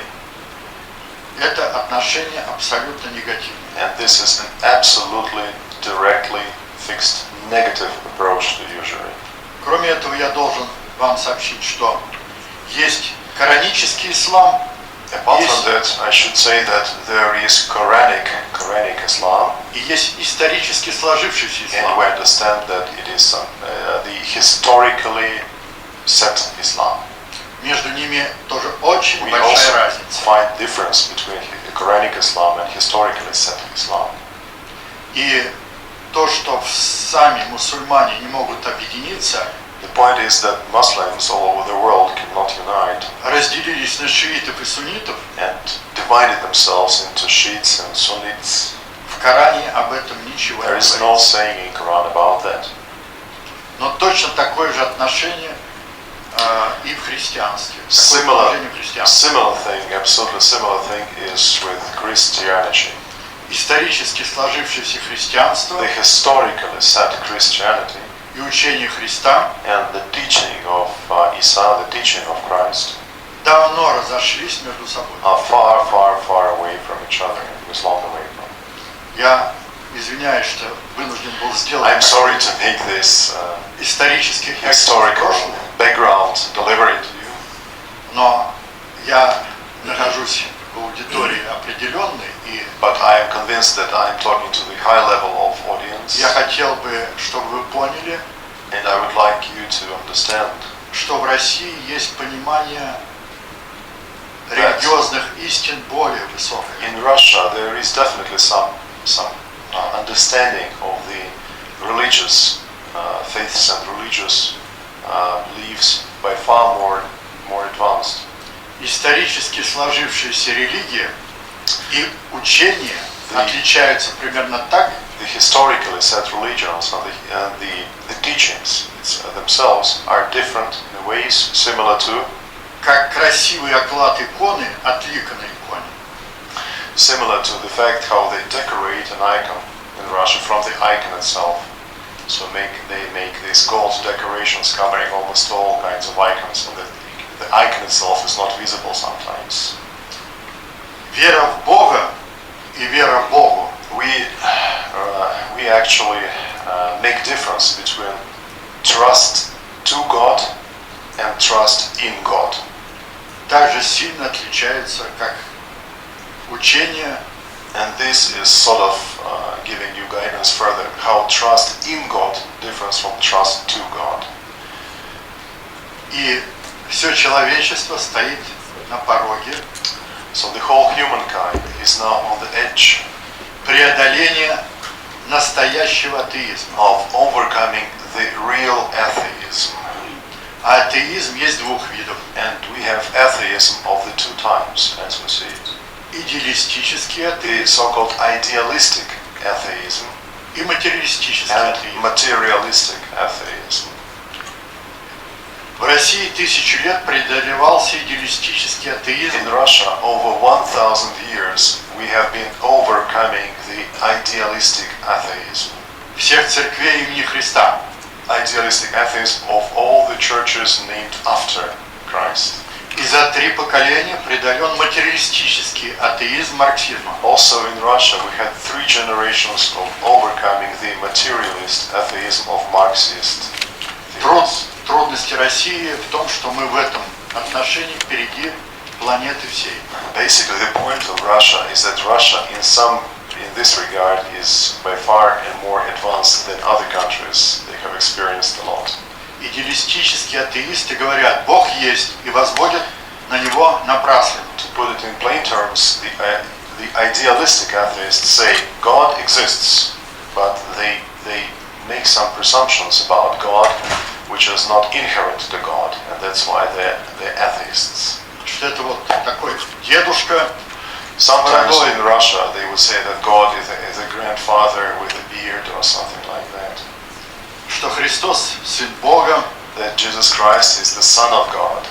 Это отношение абсолютно негативное. and this is an absolutely directly fixed negative approach to usury. Кроме этого, я должен вам сообщить, что есть коранический ислам, Apart from that, I should say that there is Quranic Islam, и есть исторически сложившийся and ислам. we understand that it is the historically set Islam. Между ними тоже очень We большая also разница. find difference between Quranic Islam and historically set Islam. И то, что сами мусульмане не могут объединиться, The point is that Muslims all over the world cannot unite разделились на шиитов и суннитов, and divided themselves into Shiites and Sunnites. в Коране об этом ничего There не is no говорится. saying in Quran about that. Но точно такое же отношение и в христианстве. Такое Similar, положение в христианстве. absolutely similar thing is with Christianity. Исторически сложившееся христианство The historically set Christianity и учение Христа and the teaching of Isa, the teaching of Christ, давно разошлись между собой. are far, far, far away from each other, and was long away from. Я извиняюсь, что вынужден был сделать I'm sorry to make this исторический historical background delivery to you, но я нахожусь в аудитории определенной, и but I am convinced that I am talking to the high level of audience, я хотел бы, чтобы вы поняли, and I would like you to understand что в России есть понимание религиозных истин более высокое. in Russia there is definitely some understanding of the religious faiths and religious beliefs by far more advanced. Исторически сложившиеся религии и учения отличаются примерно так, The historically set religions and the teachings themselves are different in ways similar to как красивый оклад иконы от лика на иконе. similar to the fact how they decorate an icon in Russia from the icon itself. So they make these gold decorations covering almost all kinds of icons, and the icon itself is not visible sometimes. Вера в Бога и вера Богу We actually make difference between trust to God and trust in God. также сильно отличаются, как учение And this is sort of giving you guidance further how trust in God differs from trust to God. и все человечество стоит на пороге So the whole humankind is now on the edge преодоления настоящего атеизма. of overcoming the real atheism. А атеизм есть двух видов. And we have atheism of the two types, as we see it. Идеалистический The атеизм so-called idealistic atheism и материалистический and атеизм. materialistic atheism. В России 1000 лет преодолевался идеалистический атеизм, In Russia, over 1,000 years, we have been overcoming the idealistic atheism. всех церквей имени Христа. Idealistic atheism of all the churches named after Christ. И за 3 поколения преодолен материалистический атеизм марксизма. Also in Russia, we had 3 generations of overcoming the materialist atheism of Marxist theories. Трудности России в том, что мы в этом отношении впереди планеты всей. Basically, the point of Russia is that Russia, in this regard, is by far and more advanced than other countries. They have experienced a lot. Идеалистические атеисты говорят, Бог есть, и возводят на него напраслину. To put it in plain terms, the idealistic atheists say God exists, but they make some presumptions about God, which is not inherent to God, and that's why they're atheists. Что это вот такой дедушка, Sometimes in Russia they would say that God is a grandfather with a beard or something like that. что Христос Сын Бога, That Jesus Christ is the Son of God.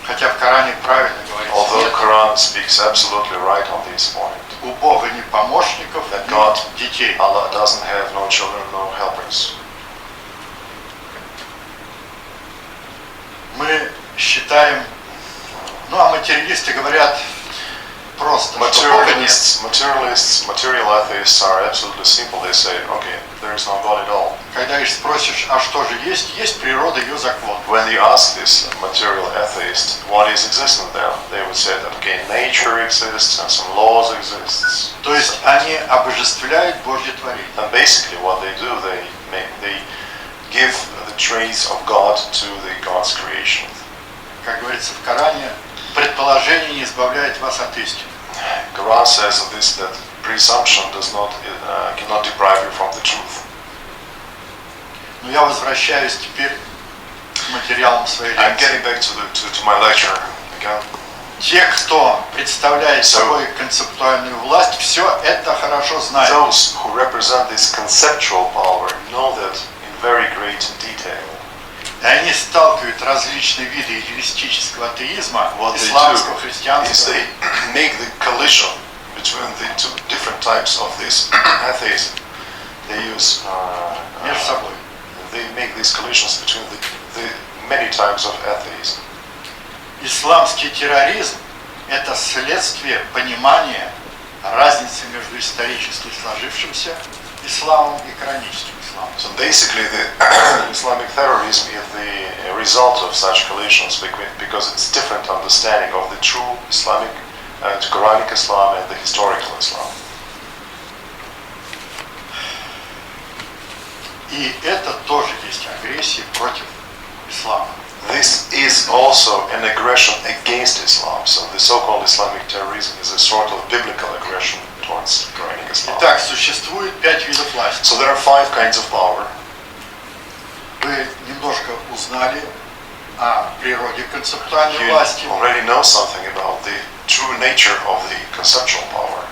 хотя в Коране правильно говорится, Although нет Quran speaks absolutely right on this point. у Бога ни помощников, That ни God, детей. Allah doesn't have no children, no helpers. Мы считаем, ну а материалисты говорят просто, что Бога нет. Material atheists are absolutely simple. They say, okay, there is no God at all. Когда их спросишь, а что же есть? Есть природа, ее закон. When you ask this material atheist what is existent there, they would say that okay, nature exists and some laws exist. То есть они обожествляют Божье творение. And basically, what they do, they give the traits of God to the God's creation. Как говорится в Коране, предположение не избавляет вас от истины. Quran says of this that presumption cannot deprive you from the truth. Но я возвращаюсь теперь к материалам своей I'm лекции. getting back to my lecture again. Те, кто представляет собой концептуальную власть, все это хорошо знают. Those who represent this conceptual power know that in very great detail. И они сталкивают различные виды идеалистического атеизма, What they исламского, do is христианского, they make the collision between the two different types of this atheism. They use между собой. they make these collisions between the many types of atheism. исламский терроризм – это следствие понимания разницы между исторически сложившимся исламом и кораническим исламом. So basically, the Islamic terrorism is the result of such collisions because it's different understanding of the true Islamic, the Quranic Islam and the historical Islam. И это тоже есть агрессия против ислама. This is also an aggression against Islam. So the so-called Islamic terrorism is a sort of biblical aggression towards Quranic Islam. Итак, существует 5 видов власти. So there are 5 kinds of power. Вы немножко узнали о природе концептуальной You власти, already know something about the true nature of the conceptual power.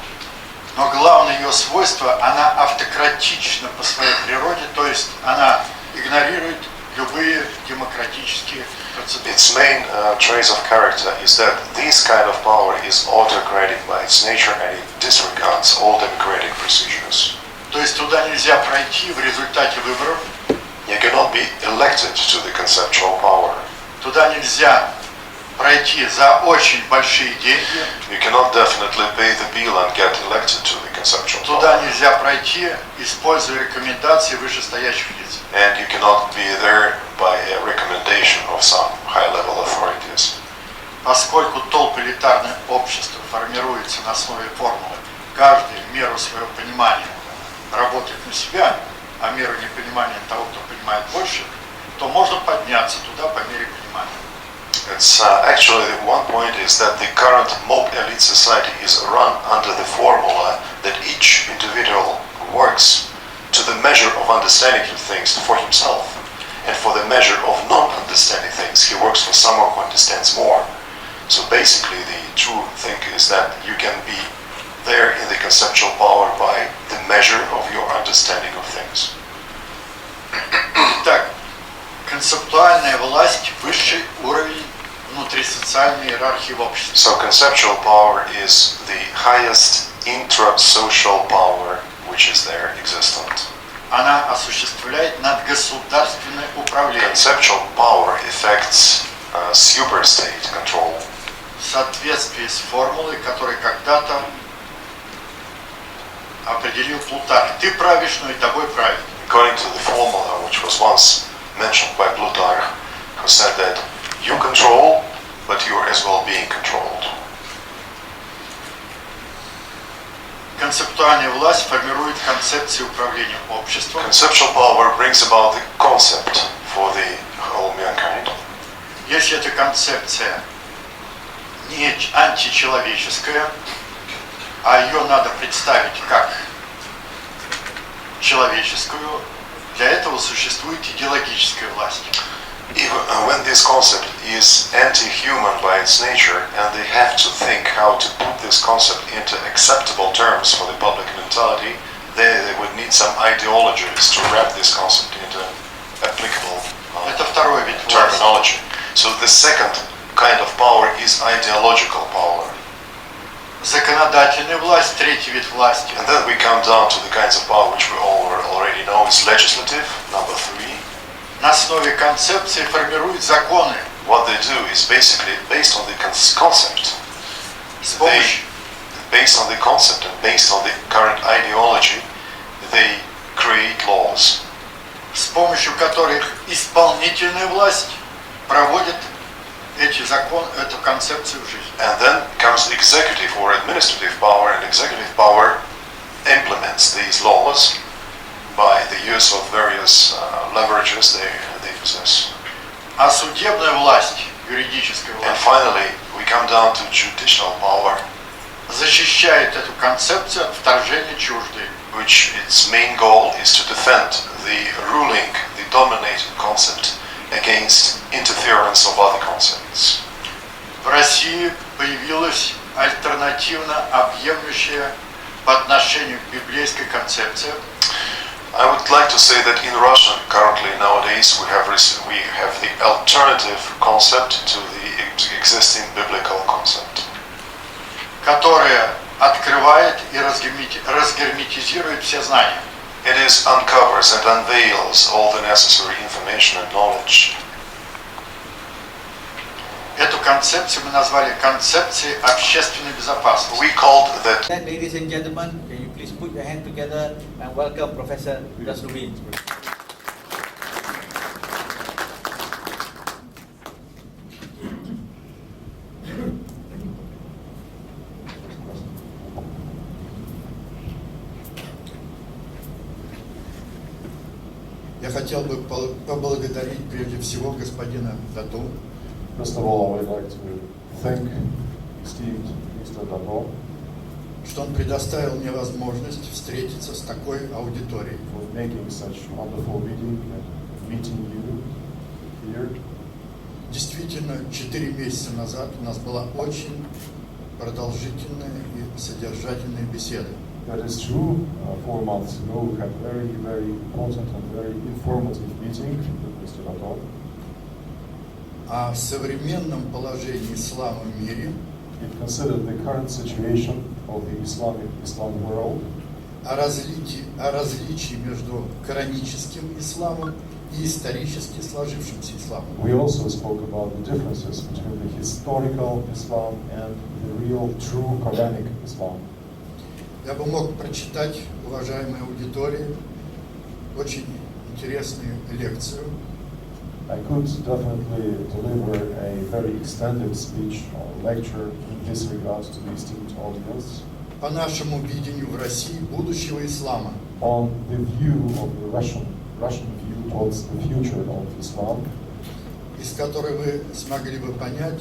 но главное ее свойство, она автократична по своей природе, то есть она игнорирует любые демократические процедуры. Its main trace of character is that this kind of power is autocratic by its nature and it disregards all democratic procedures. То есть туда нельзя пройти в результате выборов, You cannot be elected to the conceptual power. туда нельзя пройти за очень большие деньги, You cannot definitely pay the bill and get elected to the conceptual туда power. нельзя пройти, используя рекомендации вышестоящих лиц. And you cannot be there by a recommendation of some high-level authorities. Поскольку толполитарное общество формируется на основе формулы «каждый в меру своего понимания работает на себя», а меру непонимания того, кто понимает больше, то можно подняться туда по мере понимания. It's actually one point is that the current mob elite society is run under the formula that each individual works to the measure of understanding things for himself, and for the measure of non-understanding things he works for someone who understands more. So basically the true thing is that you can be there in the conceptual power by the measure of your understanding of things. Итак, концептуальная власть – высший уровень внутрисоциальной иерархии в обществе. So conceptual power is the highest intra-social power which is there existent. Она осуществляет надгосударственное управление Conceptual power affects superstate control в соответствии с формулой, которую когда-то определил Плутарх. Ты правишь, но и тобой правит. according to the formula which was once mentioned by Plutarch, who said that you control, but you are as well being controlled. Концептуальная власть формирует концепции управления обществом, Conceptual power brings about the concept for the whole mankind. если эта концепция не античеловеческая, а ее надо представить как человеческую, для этого существует идеологическая власть. Even when this concept is anti-human by its nature, and they have to think how to put this concept into acceptable terms for the public mentality, they would need some ideologies to wrap this concept into applicable Это второй вид власти. terminology. So the second kind of power is ideological power. Законодательная власть, третий вид власти. And then we come down to the kinds of power which we all already know is legislative, number 3. На основе концепции формируют законы What they do is basically based on the concept. с помощью Based on the concept and based on the current ideology, they create laws. с помощью которых исполнительная власть проводит эти законы, эту концепцию в жизнь. And then comes executive or administrative power, and executive power implements these laws by the use of various leverages they possess. А судебная власть, юридическая And власть, finally, we come down to judicial power, защищает эту концепцию от вторжения чуждой. which its main goal is to defend the ruling, the dominating concept against interference of other concepts. В России появилась альтернативно объемлющая по отношению к библейской концепции I would like to say that in Russia currently nowadays we have the alternative concept to the existing biblical concept, которая открывает и разгерметизирует все знания. It is uncovers and unveils all the necessary information and knowledge. Эту концепцию мы назвали концепцией общественной безопасности. We called that. Ladies and gentlemen, can you please put your hand together and welcome Professor Zaznobin. Я хотел бы поблагодарить прежде всего господина Дату, First of all, I would like to thank esteemed Mr. Dato что он предоставил мне возможность встретиться с такой аудиторией. for making such wonderful meeting and meeting you here. Действительно, 4 месяца назад у нас была очень продолжительная и содержательная беседа. That is true. 4 months ago, we had a very, very important and very informative meeting with Mr. Dato. О современном положении ислама в мире, It considered the current situation of the Islam world, о различии между кораническим исламом и исторически сложившимся исламом. We also spoke about the differences between the historical Islam and the real, true Quranic Islam. Я бы мог прочитать, уважаемой аудитории, очень интересную лекцию, I could definitely deliver a very extended speech or lecture in this regard to the esteemed audience по нашему видению в России будущего ислама. on the view of the Russian view towards the future of Islam, из которой вы смогли бы понять,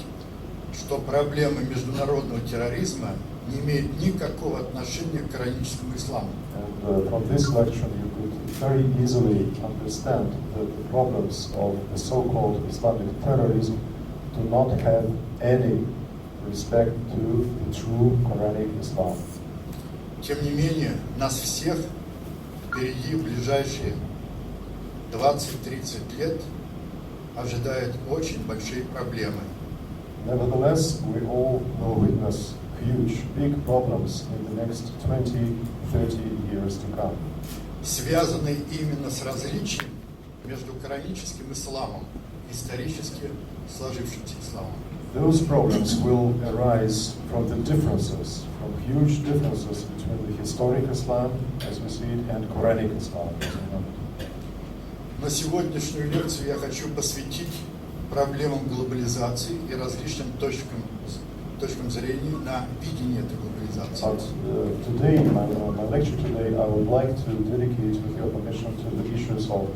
что проблема международного терроризма не имеет никакого отношения к кораническому исламу. and from this lecture you could very easily understand that the problems of the so-called Islamic terrorism do not have any respect to the true Quranic Islam. Тем не менее, нас всех впереди в ближайшие 20-30 лет ожидают очень большие проблемы. Nevertheless, we all will witness huge, big problems in the next 20-30 years to come, Связанные именно с различием между кораническим исламом и исторически сложившимся исламом. Those problems will arise from the differences, from huge differences between the historic Islam, as we see it, and Quranic Islam. As we know it. Но сегодняшнюю лекцию я хочу посвятить проблемам глобализации и различным точкам зрения на видение этой глобализации. But today, my lecture today, I would like to dedicate, with your permission, to the issues of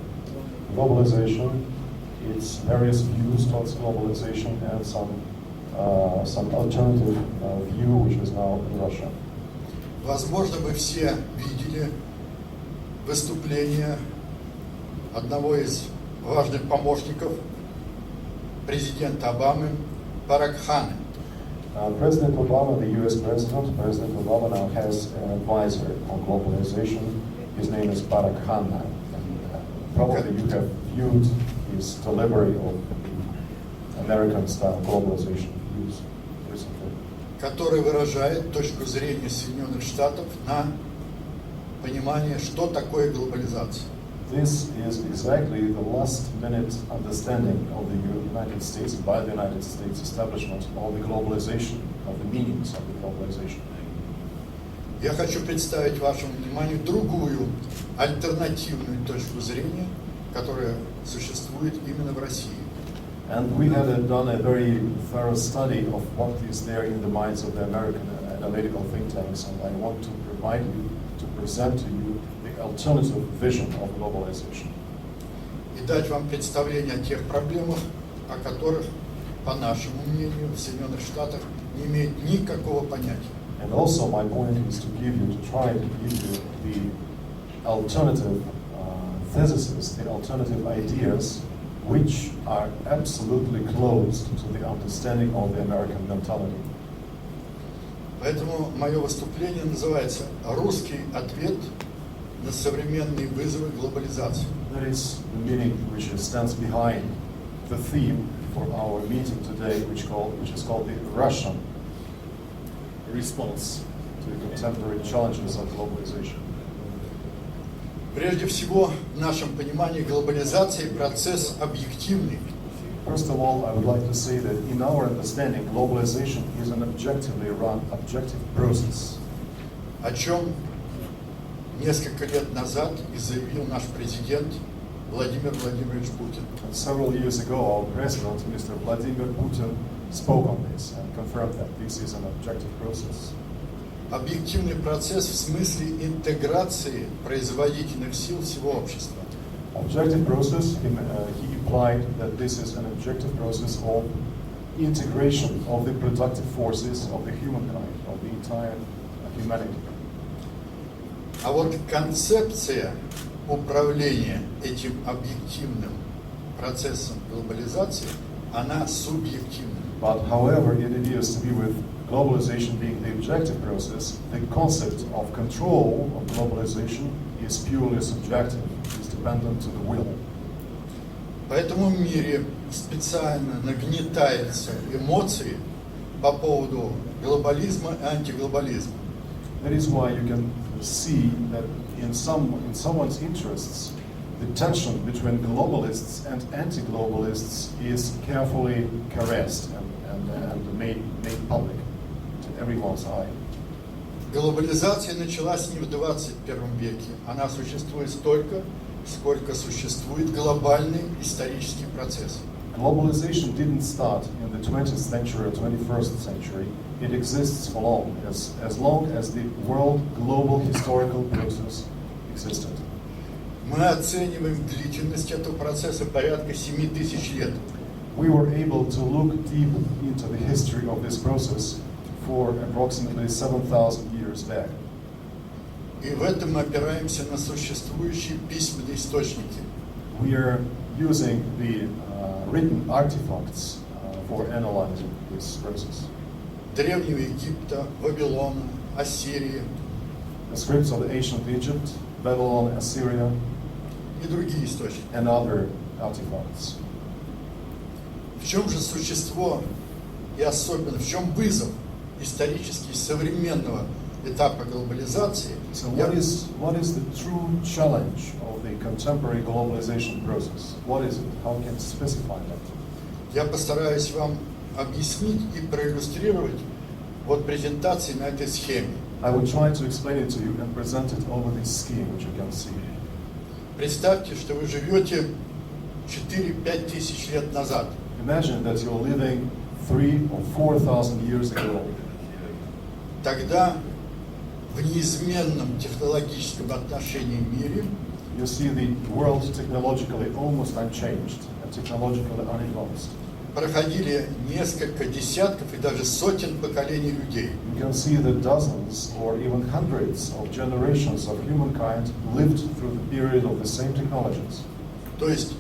globalization, its various views towards globalization, and some alternative view which is now in Russia. Возможно, вы все видели выступление одного из важных помощников президента Обамы Баракхана. President Obama, the US President Obama now has an advisor on globalization. His name is Barack Khan. Probably you have viewed his delivery of the American-style globalization views recently. Который выражает точку зрения Соединенных Штатов на понимание, что такое глобализация. This is exactly the last-minute understanding of the United States, by the United States establishment, of the globalization, of the meanings of the globalization. Я хочу представить вашему вниманию другую, альтернативную точку зрения, которая существует именно в России. And we had done a very thorough study of what is there in the minds of the American analytical think tanks, and I want to present to you the alternative vision of globalization. И дать вам представление о тех проблемах, о которых, по нашему мнению, в Соединенных Штатах не имеет никакого понятия. And also my point is to try to give you the alternative theses, the alternative ideas, which are absolutely closed to the understanding of the American mentality. Поэтому мое выступление называется «Русский ответ на современные вызовы глобализации». That is the meaning which stands behind the theme for our meeting today, which is called the Russian response to the contemporary challenges of globalization. Прежде всего, в нашем понимании глобализации процесс объективный. First of all, I would like to say that in our understanding, globalization is an objectively run, objective process. О чем несколько лет назад и заявил наш президент Владимир Владимирович Путин. And several years ago, our president, Mr. Vladimir Putin, spoke on this and confirmed that this is an objective process. Объективный процесс в смысле интеграции производительных сил всего общества. Objective process, he implied that this is an objective process of integration of the productive forces of the humankind, of the entire humanity. А вот концепция управления этим объективным процессом глобализации, она субъективна. But however it appears to be with globalization being the objective process, the concept of control of globalization is purely subjective, is dependent to the will. Поэтому в мире специально нагнетаются эмоции по поводу глобализма и антиглобализма. That is why you can see that in someone's interests, the tension between globalists and anti-globalists is carefully caressed and made public to everyone's eye. Глобализация началась не в 21 веке. Она существует столько, сколько существует глобальный исторический процесс. Globalization didn't start in the 20th century or 21st century. It exists for long as the world global historical process existed. Мы оцениваем длительность этого процесса порядка 7000 лет. We were able to look deep into the history of this process for approximately 7,000 years back. И в этом мы опираемся на существующие письменные источники. We are using the written artifacts for analyzing this process. Древнего Египта, Вавилона, Ассирии The scripts of ancient Egypt, Babylon, Assyria, и другие источники. and other artifacts. В чем же существо и особенно в чем вызов исторический современного этапа глобализации? So what is the true challenge of the contemporary globalization process? What is it? How can you specify that? Я постараюсь вам объяснить и проиллюстрировать вот презентации на этой схеме. I will try to explain it to you and present it over this scheme, which you can see. Представьте, что вы живете 4-5 тысяч лет назад. Imagine that you're living 3,000 or 4,000 years ago. Тогда в неизменном технологическом отношении мире You see the world technologically almost unchanged and technologically unadvanced. проходили несколько десятков и даже сотен поколений людей. You can see that dozens or even hundreds of generations of humankind lived through the period of the same technologies. То есть,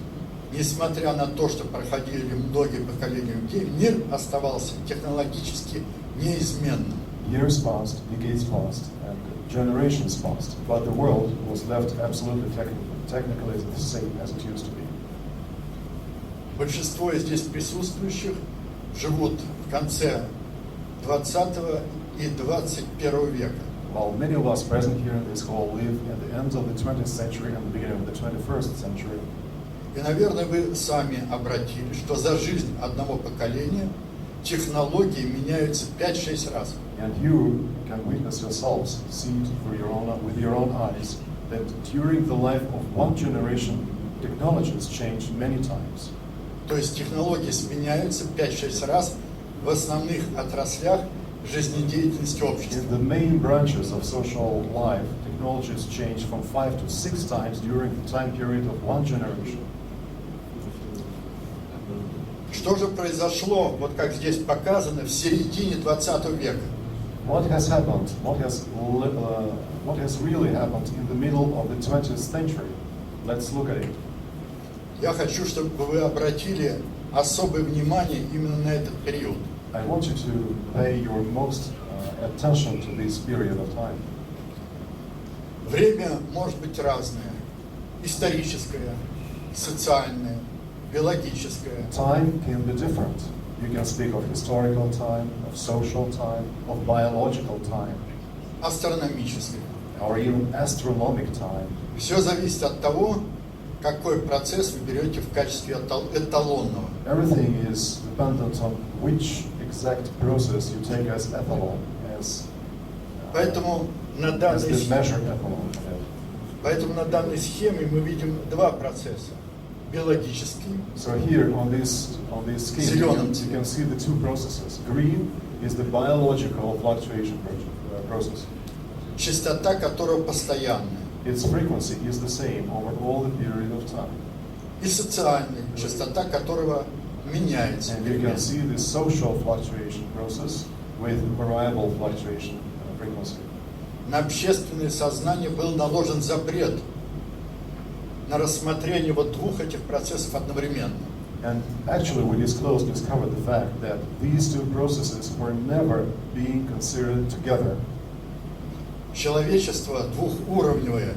несмотря на то, что проходили многие поколения людей, мир оставался технологически неизменным. Years passed, decades passed, and generations passed, but the world was left absolutely technically the same as it used to be. Большинство из здесь присутствующих живут в конце 20 и 21 века. While many of us present here in this hall live at the end of the 20th century and the beginning of the 21st century, И, наверное, вы сами обратили, что за жизнь одного поколения технологии меняются 5-6 раз. and you can witness yourselves, see it with your own eyes, that during the life of one generation, technologies change many times. То есть технологии сменяются 5-6 раз в основных отраслях жизнедеятельности общества. In the main branches of social life, technologies change from 5 to 6 times during the time period of one generation. Что же произошло, вот как здесь показано, в середине 20 века? What has happened? What has really happened in the middle of the 20th century? Let's look at it. Я хочу, чтобы вы обратили особое внимание именно на этот период. I want you to pay your most attention to this period of time. Время может быть разное. Историческое, социальное, биологическое. Time can be different. You can speak of historical time, of social time, of biological time, Астрономическое. or even astronomic time. Все зависит от того, какой процесс вы берете в качестве эталонного. Everything is dependent on which exact process you take as ethanol, as Поэтому на the данной, measured ethanol. поэтому на данной схеме мы видим два процесса. Биологический, So here on this scheme, you can see the two processes. Green is the biological fluctuation process. частота которого постоянная. Its frequency is the same over all the period of time. И социальный, частота которого меняется. And you can see the social fluctuation process with variable fluctuation frequency. На общественное сознание был наложен запрет на рассмотрение вот двух этих процессов одновременно. And actually we discovered the fact that these two processes were never being considered together. Человечество двухуровневая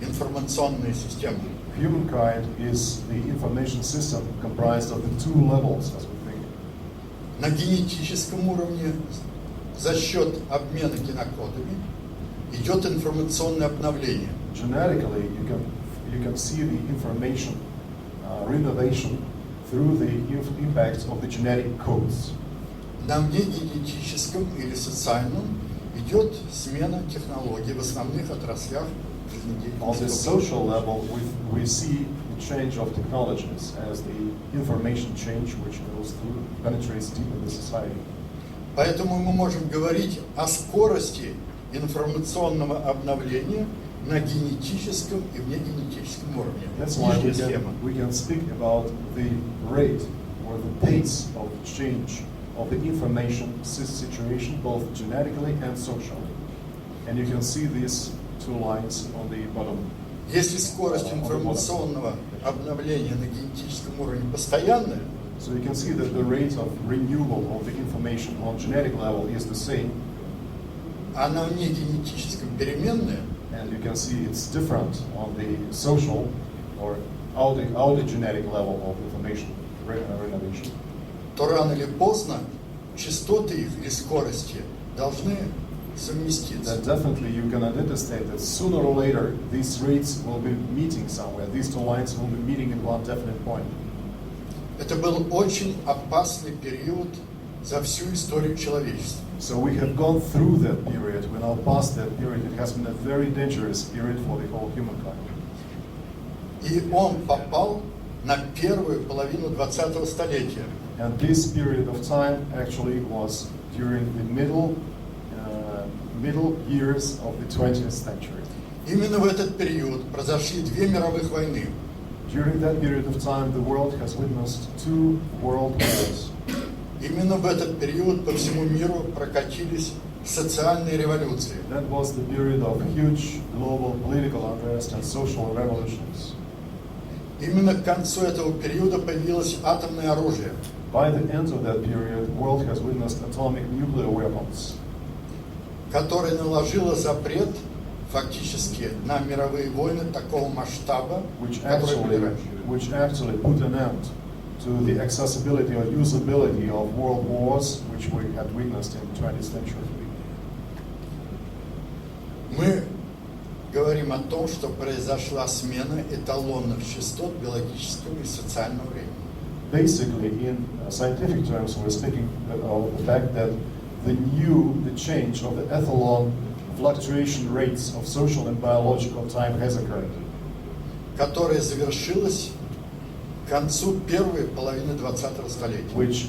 информационная система. Humankind is the information system comprised of the two levels, as we think. На генетическом уровне за счет обмена генокодами идет информационное обновление. Genetically, you can see the information renovation through the impact of the genetic codes. На внегенетическом или социальном идет смена технологий в основных отраслях On the жизнедеятельности. social level, we see the change of technologies as the information change which goes through, penetrates deep in the society. Поэтому мы можем говорить о скорости информационного обновления на генетическом и внегенетическом уровне. That's why Нижняя схема. we can speak about the rate or the pace of change of the information situation, both genetically and socially. And you can see these two lines on the bottom. Если скорость on the bottom. информационного обновления на генетическом уровне постоянная, So you can see that the rate of renewal of the information on genetic level is the same, а на внегенетическом переменная, and you can see it's different on the social or genetic level of information renovation. то рано или поздно частоты их и скорости должны совместиться. Then definitely you can anticipate that sooner or later these rates will be meeting somewhere. These two lines will be meeting in one definite point. Это был очень опасный период за всю историю человечества. So we have gone through that period. We now past that period. It has been a very dangerous period for the whole humankind. И он попал на первую половину 20-го столетия. And this period of time actually was during the middle years of the 20th century. Именно в этот период произошли две мировых войны. During that period of time, the world has witnessed two world wars. Именно в этот период по всему миру прокатились социальные революции. That was the period of huge global political unrest and social revolutions. Именно к концу этого периода появилось атомное оружие. By the end of that period, the world has witnessed atomic nuclear weapons, которое наложило запрет фактически на мировые войны такого масштаба, которые были раньше. which actually put an end to the accessibility or usability of world wars which we had witnessed in the 20th century. Мы говорим о том, что произошла смена эталонных частот биологического и социального времени. Basically, in scientific terms, we're speaking of the fact that the change of the ethanol fluctuation rates of social and biological time has occurred, Которая завершилась к концу первой половины 20-го столетия. which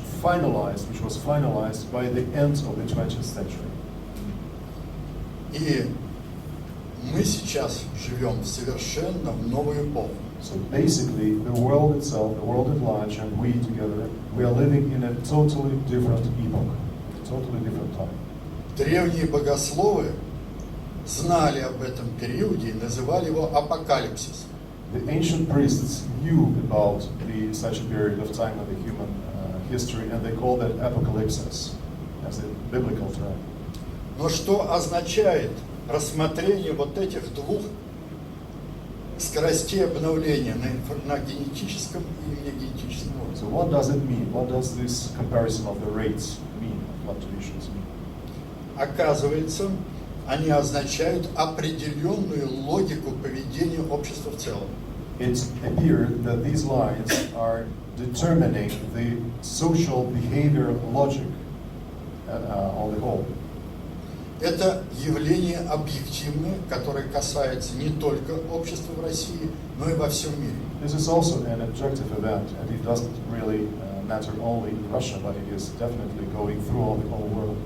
was finalized by the end of the 20th century. И мы сейчас живем совершенно в новую эпоху. So basically, the world itself, the world at large, and we together, we are living in a totally different epoch, a totally different time. Древние богословы знали об этом периоде и называли его апокалипсис. The ancient priests knew about such a period of time in the human history, and they called that apocalypsis as a biblical term. Но что означает рассмотрение вот этих двух скоростей обновления на генетическом и внегенетическом уровне? So what does it mean? What does this comparison of the rates mean, fluctuations mean? Оказывается, они означают определенную логику поведения общества в целом. it appeared that these lines are determining the social behavior logic on the whole. Это явление объективное, которое касается не только общества в России, но и во всем мире. This is also an objective event, and it doesn't really matter only in Russia, but it is definitely going through all the whole world.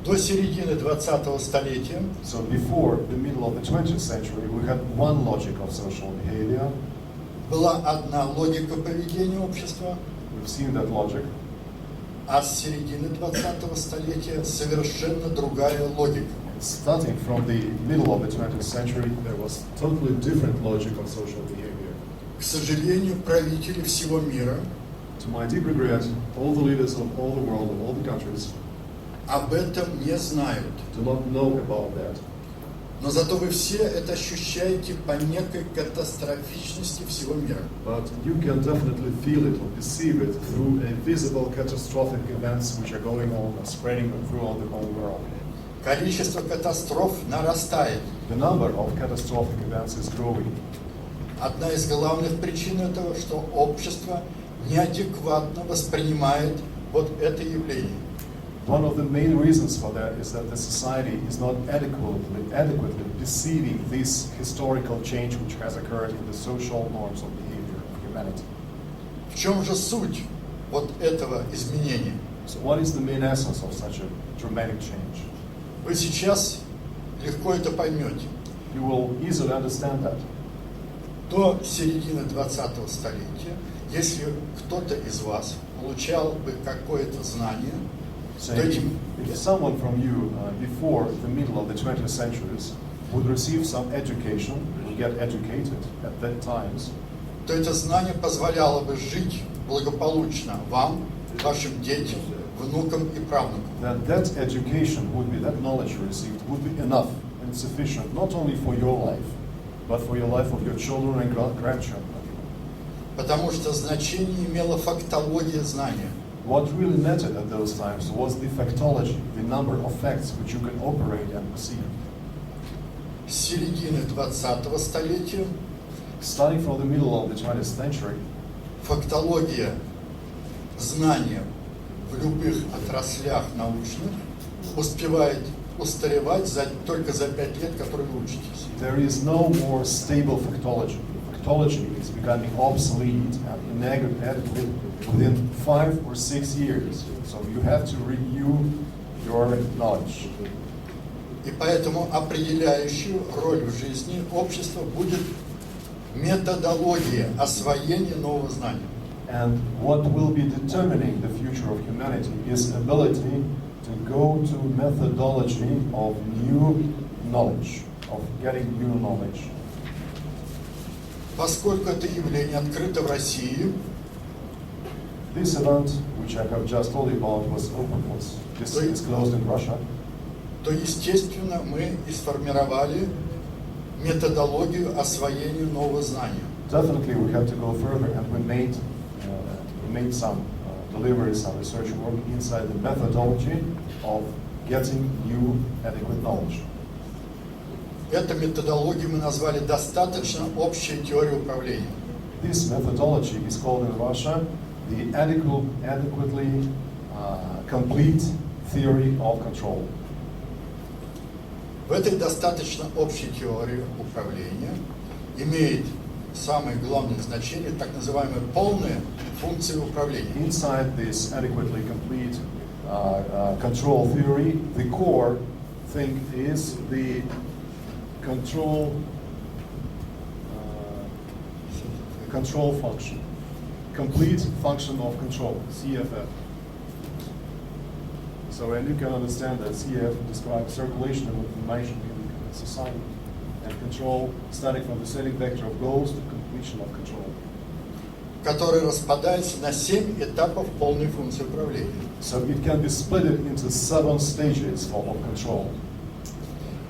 До середины 20-го столетия So before the middle of the 20th century, we had one logic of social behavior. была одна логика поведения общества, We've seen that logic. а с середины 20-го столетия совершенно другая логика. Starting from the middle of the 20th century, there was totally different logic of social behavior. К сожалению, правители всего мира To my deep regret, all the leaders of all the world, of all the countries, об этом не знают. do not know about that. Но зато вы все это ощущаете по некой катастрофичности всего мира. But you can definitely feel it or perceive it through a visible catastrophic events which are going on and spreading throughout the whole world. Количество катастроф нарастает. The number of catastrophic events is growing. Одна из главных причин этого, что общество неадекватно воспринимает вот это явление. One of the main reasons for that is that the society is not adequately perceiving this historical change which has occurred in the social norms of behavior of humanity. В чем же суть вот этого изменения? So what is the main essence of such a dramatic change? Вы сейчас легко это поймете. You will easily understand that. До середины 20-го столетия, если кто-то из вас получал бы какое-то знание, So if someone from you before the middle of the 20th centuries would receive some education, would get educated at that times, то это знание позволяло бы жить благополучно вам, вашим детям, внукам и правнукам. then that education would be, that knowledge you received would be enough and sufficient not only for your life, but for your life of your children and grandchildren. Потому что значение имела фактология знания. What really mattered at those times was the factology, the number of facts which you can operate and perceive. С середины 20-го столетия Starting from the middle of the 20th century, фактология знания в любых отраслях научных успевает устаревать только за 5 лет, которые вы учитесь. there is no more stable factology. Factology is becoming obsolete and inadequate within 5 or 6 years. So you have to renew your knowledge. И поэтому определяющую роль в жизни общества будет методология освоения нового знания. And what will be determining the future of humanity is ability to go to methodology of new knowledge, of getting new knowledge. Поскольку это явление открыто в России, This event, which I have just told you about, was disclosed in Russia. то, естественно, мы и сформировали методологию освоения нового знания. Definitely, we have to go further, and we made some deliveries, some research work inside the methodology of getting new adequate knowledge. Эту методологию мы назвали достаточно общей теорией управления. This methodology is called in Russia the adequately complete theory of control. В этой достаточно общей теории управления имеет самое главное значение так называемые полные функции управления. Inside this adequately complete control theory, the core thing is the control function, complete function of control, CFF. So, and you can understand that CF describes circulation of information in society, and control starting from the setting vector of goals to completion of control. Который распадается на 7 этапов полной функции управления. So it can be split into 7 stages of control.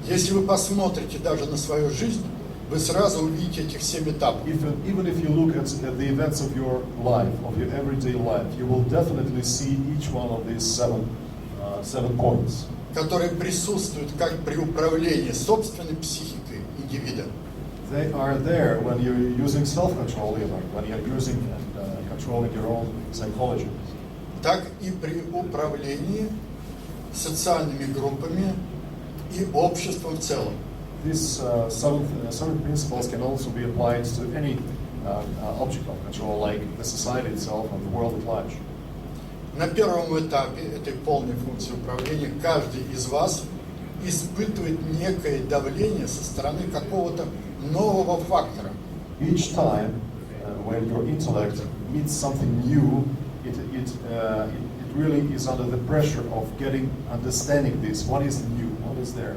Если вы посмотрите даже на свою жизнь, вы сразу увидите этих 7 этапов. Even if you look at the events of your life, of your everyday life, you will definitely see each one of these seven которые присутствуют как при управлении собственной психикой индивида, They are there when you're using self-control, even when you're using and controlling your own psychology. Так и при управлении социальными группами и обществом в целом. These seven principles can also be applied to any object of control, like the society itself and the world at large. На первом этапе этой полной функции управления каждый из вас испытывает некое давление со стороны какого-то нового фактора. Each time when your intellect meets something new, it really is under the pressure of understanding this. What is new? What is there?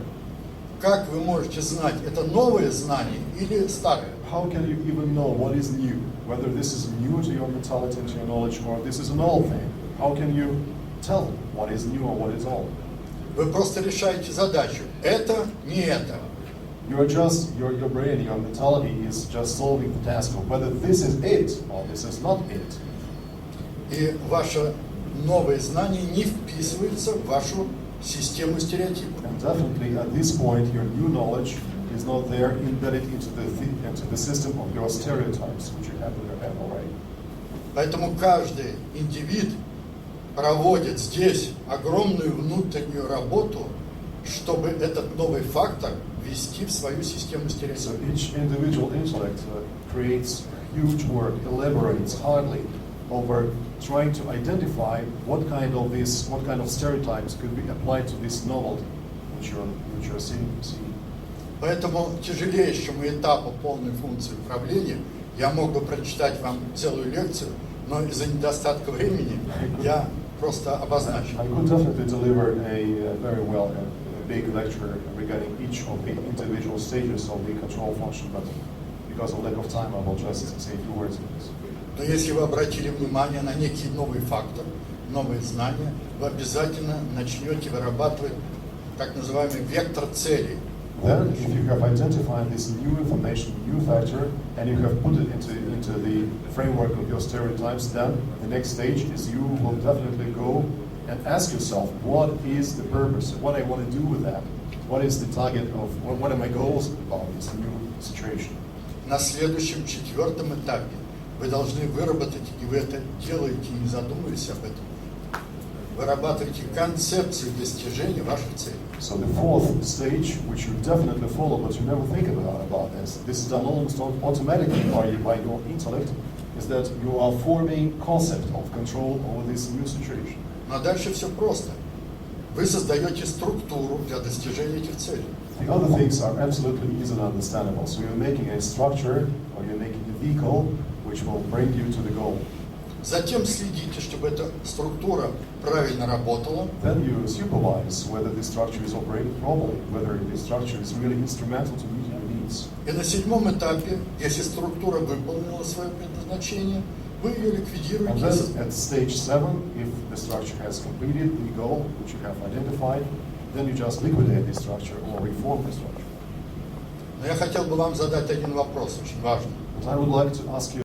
Как вы можете знать, это новое знание или старое? How can you even know what is new? Whether this is new to your mentality and to your knowledge, or this is an old thing? How can you tell what is new or what is old? Вы просто решаете задачу. Это, не это. You're just, your brain, your mentality is just solving the task of whether this is it or this is not it. И ваше новое знание не вписывается в вашу систему стереотипов. And definitely at this point, your new knowledge is not there embedded into the system of your stereotypes, which you have in your head already. Поэтому каждый индивид проводит здесь огромную внутреннюю работу, чтобы этот новый фактор ввести в свою систему So стереотипов. each individual intellect creates huge work, elaborates hardly over trying to identify what kind of stereotypes could be applied to this novelty which you're seeing. Поэтому тяжелейшему этапу полной функции управления я мог бы прочитать вам целую лекцию, но из-за недостатка времени я просто обозначу. I could definitely deliver a very well big lecture regarding each of the individual stages of the control function, but because of lack of time, I will just say a few words on this. Но если вы обратили внимание на некий новый фактор, новые знания, вы обязательно начнете вырабатывать так называемый вектор целей. Then, if you have identified this new information, new factor, and you have put it into the framework of your stereotypes, then the next stage is you will definitely go and ask yourself, what is the purpose? What I want to do with that? What is the target of, what are my goals about this new situation? На следующем, четвертом этапе вы должны выработать, и вы это делаете, не задумываясь об этом, вырабатываете концепцию достижения ваших целей. So the fourth stage, which you definitely follow, but you never think about this is done almost automatically by your intellect, is that you are forming concept of control over this new situation. Но дальше все просто. Вы создаете структуру для достижения этих целей. The other things are absolutely easy and understandable. So you're making a structure, or you're making a vehicle, which will bring you to the goal. Затем следите, чтобы эта структура правильно работала. Then you supervise whether the structure is operating properly, whether the structure is really instrumental to meet your needs. И на седьмом этапе, если структура выполнила свое предназначение, вы ее And ликвидируете. then at stage 7, if the structure has completed the goal which you have identified, then you just liquidate the structure or reform the structure. Но я хотел бы вам задать один вопрос, очень важный. But I would like to ask you